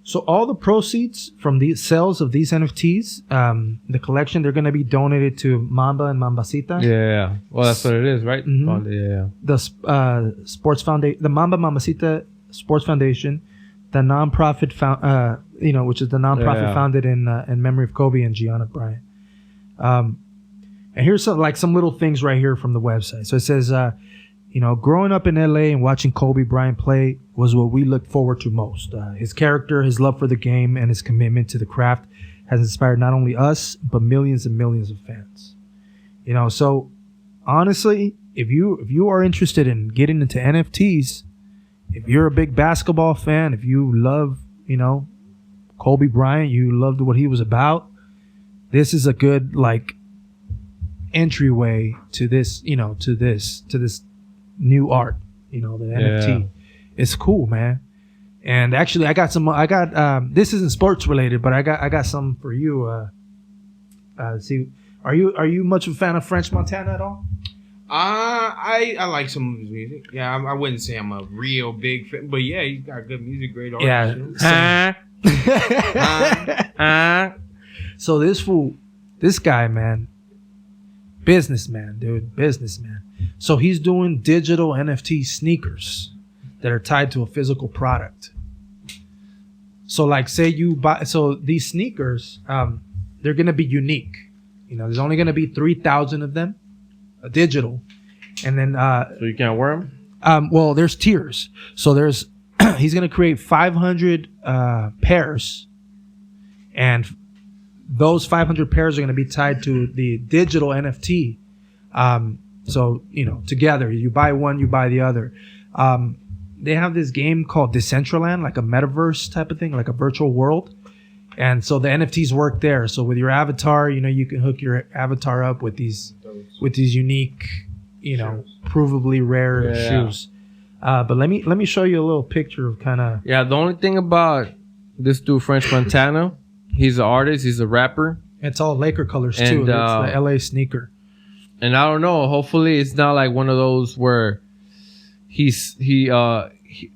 So all the proceeds from the sales of these NFTs, the collection, they're going to be donated to Mamba and Mambasita. Yeah. Well, that's what it is, right? Mm-hmm. Yeah. The sports foundation, the Mamba Mambasita Sports Foundation, the nonprofit which is the nonprofit founded in memory of Kobe and Gianna Bryant. And here's some little things right here from the website. So it says, growing up in LA and watching Kobe Bryant play was what we looked forward to most. His character, his love for the game, and his commitment to the craft has inspired not only us, but millions and millions of fans. So honestly, if you are interested in getting into NFTs, if you're a big basketball fan, if you love, Kobe Bryant, you loved what he was about, this is a good entryway to this, to this new art, the NFT. It's cool, man. And actually I got this isn't sports related, but I got some for you. See, are you much of a fan of French Montana at all? I like some of his music. Yeah, I wouldn't say I'm a real big fan, but yeah, he's got good music, great art. Yeah. So this guy, man, businessman, dude. So he's doing digital NFT sneakers that are tied to a physical product. So say you buy, so these sneakers, they're going to be unique. There's only going to be 3,000 of them, digital. And then, so you can't wear them? Well, there's tiers. So he's going to create 500 pairs, and those 500 pairs are going to be tied to the digital NFT. So, together, you buy one, you buy the other. They have this game called Decentraland, like a metaverse type of thing, like a virtual world. And so the NFTs work there. So with your avatar, you can hook your avatar up with these unique, provably rare shoes. But let me show you a little picture of kind of. Yeah, the only thing about this dude, French Montana, he's an artist, he's a rapper. It's all Laker colors too. It's the LA sneaker. And I don't know. Hopefully, it's not like one of those where he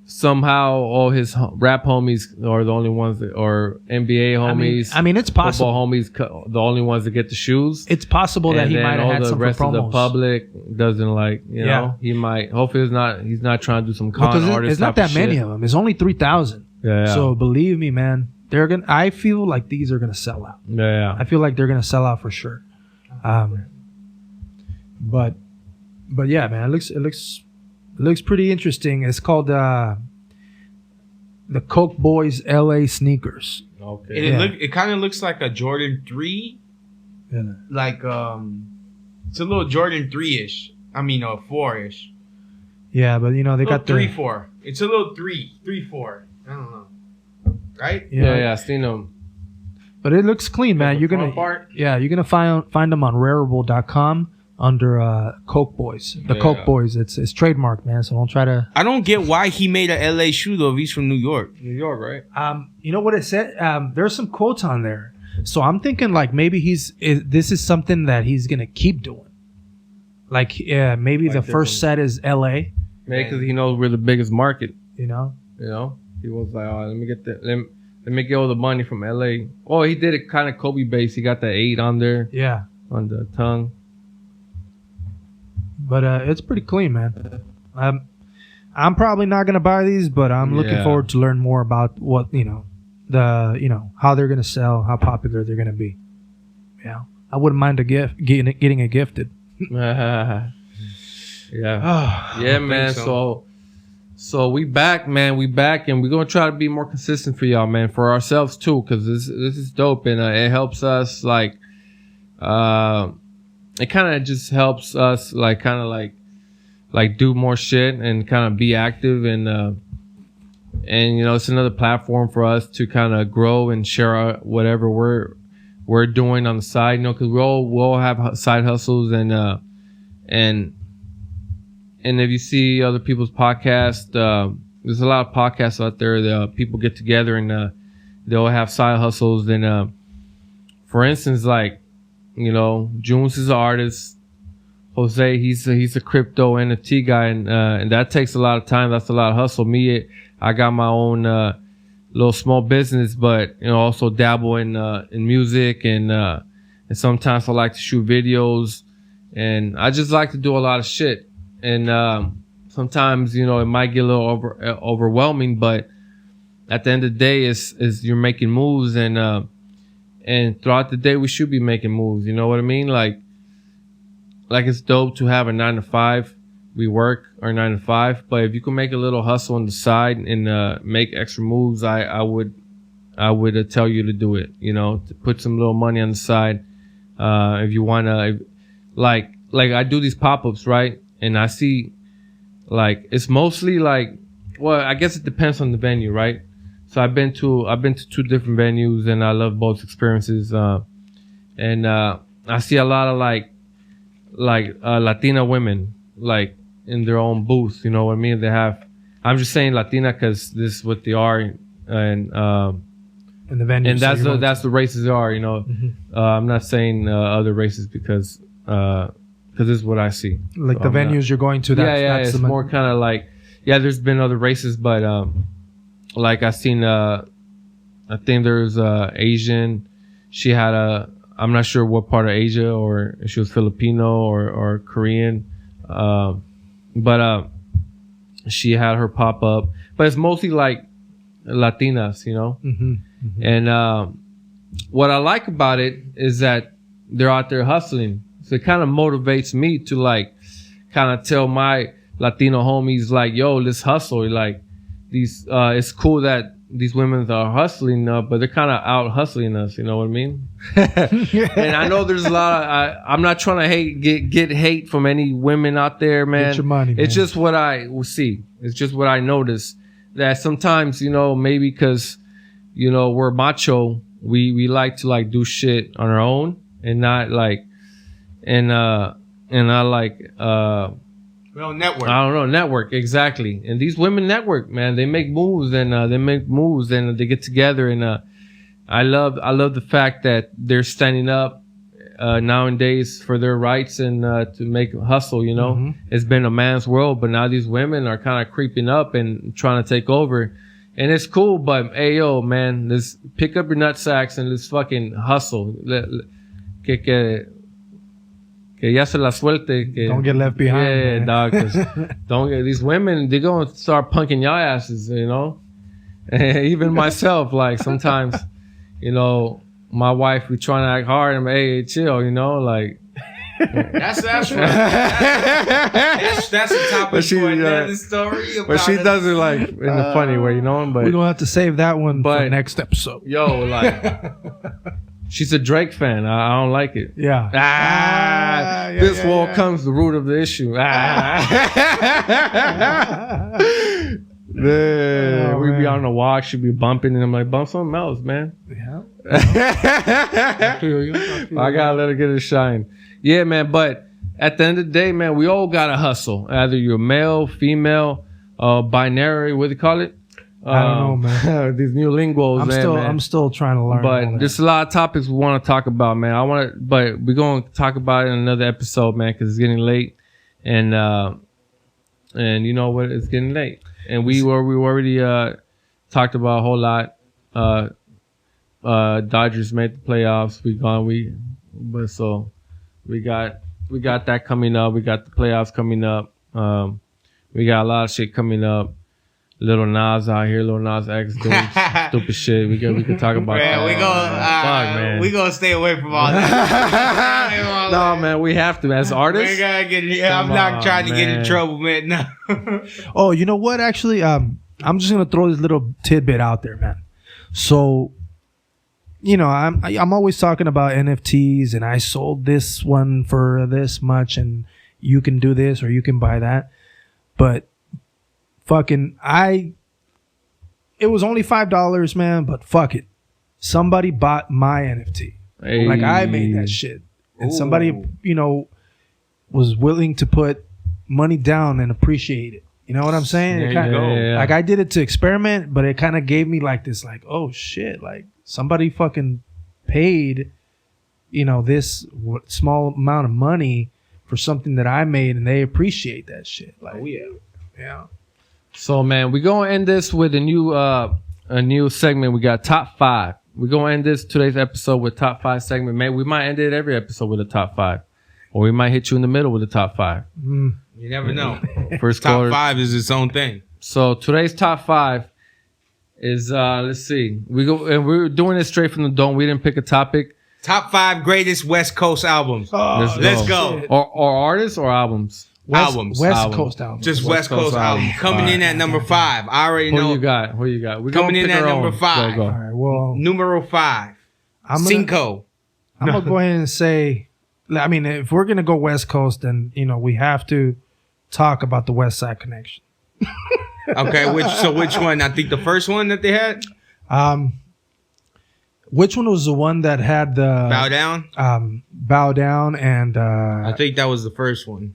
somehow all his rap homies are the only ones or NBA homies. I mean, it's possible. Football homies, the only ones that get the shoes. It's possible that he might have had some for promos. And the rest of the public doesn't know. He might. Hopefully, he's not trying to do some con artist. It's not that many of them. It's only 3,000. Yeah. So believe me, man, I feel like these are gonna sell out. Yeah. I feel like they're gonna sell out for sure. But yeah, man, it looks pretty interesting. It's called the Coke Boys LA sneakers. Okay. It kind of looks like a Jordan 3. Yeah. It's a little Jordan 3-ish. I mean, 4-ish. Yeah, but they got 3-4. It's a little 3-4. I don't know. Right? Yeah, I seen them. But it looks clean, man. You're gonna find them on Rarible.com. Under Coke Boys, Coke Boys, it's trademarked, man. So don't try to. I don't get why he made a LA shoe though. If he's from New York, right? You know what it said? There's some quotes on there, so I'm thinking maybe this is something that he's gonna keep doing. Maybe the first set is LA. Maybe because he knows we're the biggest market. You know, he was like, oh, let me get that. Let me get all the money from LA. Oh, he did it kind of Kobe based. He got the 8 on there. Yeah, on the tongue. But it's pretty clean, man. I'm probably not gonna buy these, but I'm looking forward to learn more about what how they're gonna sell, how popular they're gonna be. Yeah, I wouldn't mind getting it gifted. Yeah. Oh, Yeah, man. So we back, man. We back, and we're gonna try to be more consistent for y'all, man. For ourselves too, because this is dope, and it helps us. Like, it kind of just helps us, like, kind of like do more shit and kind of be active, and you know, it's another platform for us to kind of grow and share whatever we're doing on the side. You know, because we all have side hustles, and if you see other people's podcasts, there's a lot of podcasts out there that people get together and they'll have side hustles. And for instance, like, you know, Junes is an artist. Jose, he's a crypto NFT guy, and that takes a lot of time. That's a lot of hustle. Me, I got my own little small business, but you know, also dabble in music, and sometimes I like to shoot videos, and I just like to do a lot of shit. And sometimes, you know, it might get a little overwhelming, but at the end of the day, is you're making moves, and throughout the day we should be making moves. You know what I mean? Like it's dope to have a 9 to 5. We work our 9 to 5, but if you can make a little hustle on the side and make extra moves, I would tell you to do it. You know, to put some little money on the side. If you wanna, like I do these pop-ups, right? And I see, like, it's mostly like, well, I guess it depends on the venue, right? So I've been to 2 different venues, and I love both experiences. And I see a lot of like Latina women, like, in their own booth. You know what I mean? They have. I'm just saying Latina because this is what they are, and in the venue, and that's the races they are. You know, I'm not saying other races because this is what I see. Like, so the venues you're going to. That's it's more kind of like, there's been other races, but like I seen, I think there's Asian. She had I'm not sure what part of Asia, or if she was Filipino or Korean, but she had her pop up. But it's mostly like Latinas, you know. And what I like about it is that they're out there hustling. So it kind of motivates me to, like, kind of tell my Latino homies, like, yo, let's hustle. Like, these, it's cool that these women are hustling, but they're kind of out hustling us. You know what I mean? And I know there's a lot of, I'm not trying to get hate from any women out there, man. Get your money, man. It's just what I will see. It's just what I notice, that sometimes, you know, maybe because, you know, we're macho, we like to, like, do shit on our own and not, like, and I like, we don't network. I don't know, network, exactly. And these women network, man. They make moves, and they get together, and I love the fact that they're standing up nowadays for their rights and to make a hustle. You know, It's been a man's world, but now these women are kind of creeping up and trying to take over, and it's cool. But hey, yo, man, let's pick up your nutsacks and let's fucking hustle. Que ya se la suelte. Que, don't get left behind. Yeah, man. dog. Cause don't get these women. They're gonna start punking your asses. You know, even myself. Like, sometimes, you know, my wife, we trying to act hard and hey, chill. You know, like. That's right. That's the topic for another story. But she does it, like, in a funny way, you know. But we're gonna have to save that one for next episode. Yo, like. She's a Drake fan. I don't like it. Yeah. This wall comes the root of the issue. We be on the walk. She be bumping, and I'm like, bump something else, man. Yeah. I gotta let her get a shine. Yeah, man. But at the end of the day, man, we all gotta hustle. Either you're male, female, binary. What do you call it? I don't know, man. These new linguals, I'm still trying to learn. But there's a lot of topics we want to talk about, man. But we're going to talk about it in another episode, man, because it's getting late, and you know what? It's getting late, and we already talked about a whole lot. Dodgers made the playoffs. So we got that coming up. We got the playoffs coming up. We got a lot of shit coming up. Little Nas out here, Little Nas X doing stupid shit. We could talk about that. We gonna stay away from all that. No, man, we have to as artists. I'm not trying to get in trouble, man. No. Oh, you know what? Actually, I'm just gonna throw this little tidbit out there, man. So, you know, I'm always talking about NFTs, and I sold this one for this much, and you can do this or you can buy that, but fucking it was only $5, man, but fuck it. Somebody bought my NFT. Hey. Like, I made that shit. And somebody, you know, was willing to put money down and appreciate it. You know what I'm saying? There you go. Like, I did it to experiment, but it kind of gave me like this, like, oh shit, like somebody fucking paid, you know, this small amount of money for something that I made, and they appreciate that shit. Like, yeah. So, man, we're going to end this with a new segment. We got top 5. We're going to end today's episode with top 5 segment. Man, we might end it every episode with a top 5. Or we might hit you in the middle with a top 5. You never know. First top quarter. 5 is its own thing. So, today's top 5 is, let's see. We're doing it straight from the dome. We didn't pick a topic. Top 5 greatest West Coast albums. Let's go. Or artists or albums? Albums. West Coast albums. Just West Coast album. Coming in at number 5. I already know. Who you got? We're coming in at number 5. All right, well, Numero 5. Cinco. I'm going to go ahead and say, I mean, if we're going to go West Coast, then, you know, we have to talk about the West Side Connection. Okay, which one? I think the first one that they had? Which one was the one that had the Bow Down? Bow Down, and I think that was the first one.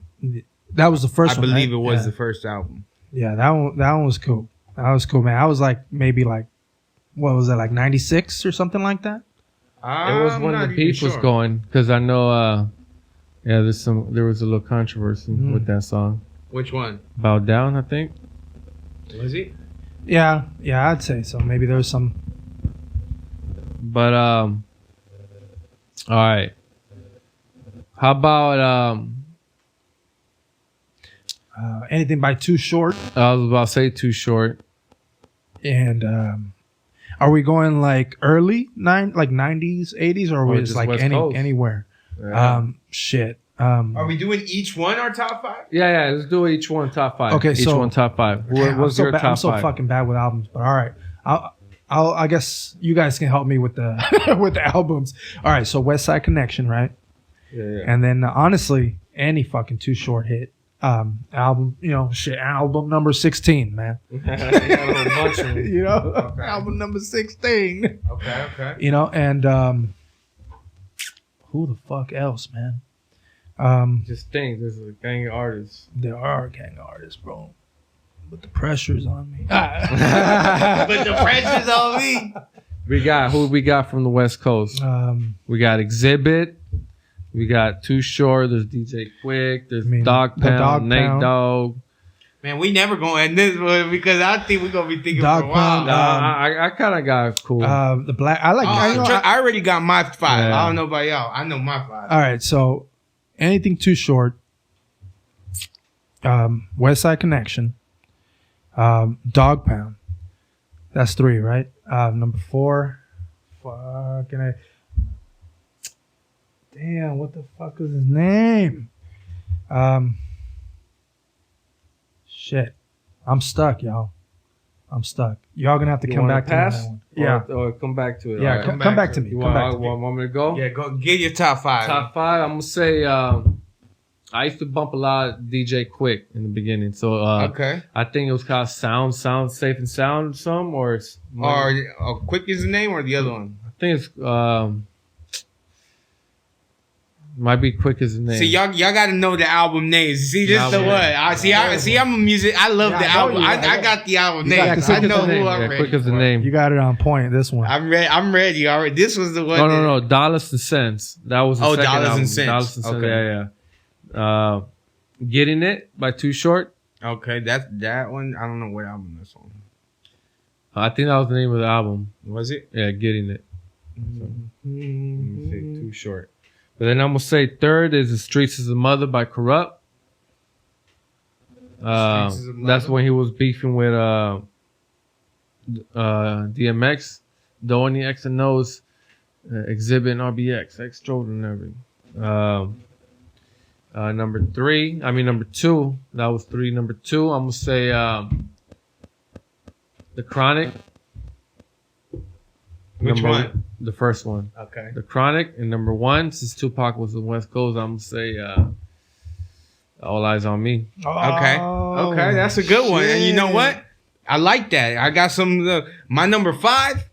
That was the first one. I believe right? it was the first album. Yeah, that one was cool. That was cool, man. I was like maybe like, what was it, like 96 or something like that? It was when the beef was going, because I know there was a little controversy with that song. Which one? Bow Down, I think. Was it? Yeah, I'd say so. Maybe there was some. But all right. How about anything by Too Short? I was about to say Too Short. And are we going like early like 90s, 80s, or are we just like anywhere? Yeah. Shit. Are we doing each one our top 5? Yeah. Let's do each one top 5. Okay, each one top 5. What's your top 5? I'm so fucking bad with albums, but all right. I guess you guys can help me with the with the albums. All right, so West Side Connection, right? Yeah. And then honestly, any fucking Too Short hit album, you know, album number 16, man. You know, okay. Album number 16. Okay. You know, and who the fuck else, man? Just think, there's a gang of artists. There are gang of artists, bro. But the pressure's on me. But the pressure's on me. Who we got from the West Coast? We got Exhibit. We got Too Short. There's DJ Quick. There's Dog Pound, Nate Dogg. Man, we never gonna end this one because I think we're gonna be thinking Dog for a while. I kind of got cool. The Black. I like. I already got my 5. Yeah. I don't know about y'all. I know my 5. All right, so anything Too Short. West Side Connection. Dog Pound. That's 3, right? Number 4. Damn, what the fuck was his name? Shit. I'm stuck, y'all. I'm stuck. Y'all gonna have to come back to that one. Yeah. Or come back to it. Yeah, right. come back to me. Want me to go? Yeah, go get your top 5. Top 5. I'm gonna say I used to bump a lot of DJ Quick in the beginning, so okay. I think it was called Sound Safe and Sound some or Quick is the name or the other one? I think it's might be Quick is the name. See, y'all got to know the album names. See, this is the what? I'm a music. I love the album. I got the album names. I know who I'm ready. Quick is the name. You got it on point. This one. I'm ready already. This was the one. No. Dollars and Cents. That was the second Dollars album. and Cents. Dollars and Cents. Okay. Yeah. Getting It by Too Short. Okay, that's that one. I don't know what album that's on. I think that was the name of the album. Was it? Yeah, Getting It. So, let me see, Too Short. But then I'm gonna say 3rd is The Streets is a Mother by Corrupt. That's when he was beefing with DMX, Doe and the X and O's, Exhibit and RBX, Extraordinary. Number two. That was 3. Number 2, I'm gonna say The Chronic. Which one? The first one. Okay. The Chronic. And number 1, since Tupac was the West Coast, I'm gonna say All Eyes on Me. Okay. Okay, that's a good one. And you know what? I like that. I got some. My number 5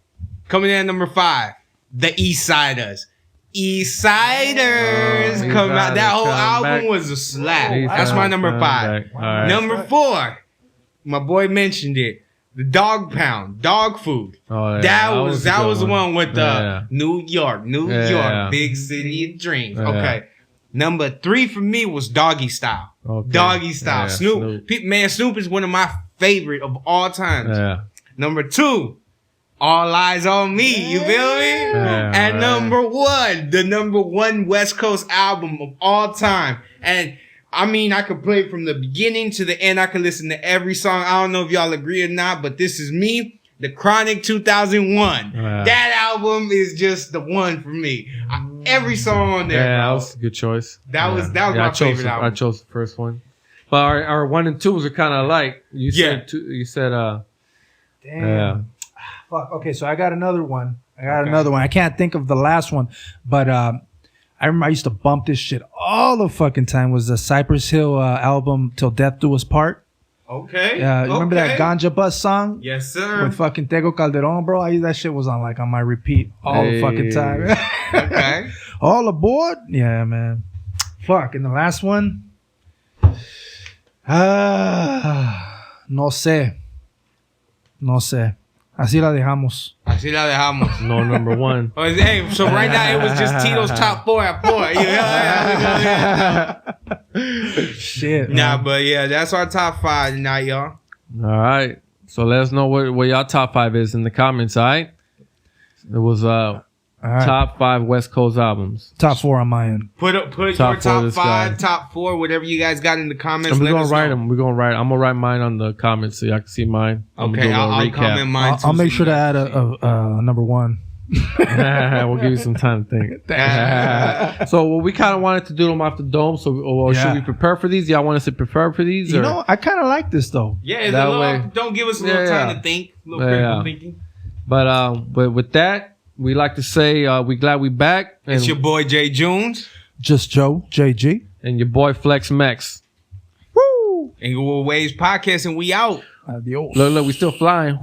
coming in at number 5. The East Siders. East Siders coming out. That whole album was a slap. That's my number 5. Right. Number 4, my boy mentioned it. The Dog Pound, Dog Food. Oh, yeah. That was the one with the New York, Yeah. big city of dreams. Yeah. Okay. Number 3 for me was Doggy Style. Okay. Doggy Style. Yeah, Snoop. Man, Snoop is one of my favorite of all times. Yeah. Number 2, All Eyes on Me. You feel me? Yeah, and right. number 1, the number 1 West Coast album of all time. And I mean, I could play from the beginning to the end. I could listen to every song. I don't know if y'all agree or not, but this is me. The Chronic 2001. Yeah. That album is just the one for me. Every song on there. Yeah, bro. that was a good choice. That was my favorite album. I chose the first one. But our 1 and 2s are kind of alike. You Yeah. said you said Damn. yeah. Fuck. Okay, so I got another one. I can't think of the last one, but I remember I used to bump this shit all the fucking time. Was the Cypress Hill album "Till Death Do Us Part"? Okay. Yeah, you remember that Ganja Bus song? Yes, sir. With fucking Tego Calderon, bro. That shit was on my repeat all the fucking time. Okay. All aboard? Yeah, man. Fuck. And the last one? No sé. Así la dejamos. Así la dejamos. No number 1. Oh, hey, so right now it was just Tito's top 4 at 4. Shit. Nah, man. but yeah, that's our top 5 tonight, y'all. All right. So let us know what y'all top 5 is in the comments, all right? It was All right. top 5 West Coast albums. Top 4 on my end. Put your Top top four this 5, guy. top 4, whatever you guys got in the comments. And we're let gonna us write know. them. I'm gonna write mine on the comments so y'all can see mine. I'm gonna Okay, do a little I'll recap. comment mine too. I'll make so sure to you add a number 1. We'll give you some time to think. So we kind of wanted to do them off the dome. So should Yeah. we prepare for these? Y'all want us to prepare for these? You or? know, I kind of like this though. Yeah, it's That a little, way. don't give us a little time to think. A little critical thinking. But with that, we like to say we glad we back. And, It's your boy Jay Jones. Just Joe, JG. and your boy Flex Max. Woo! Inglewood Waves Podcast, and we out. Adios. Look, we still flying.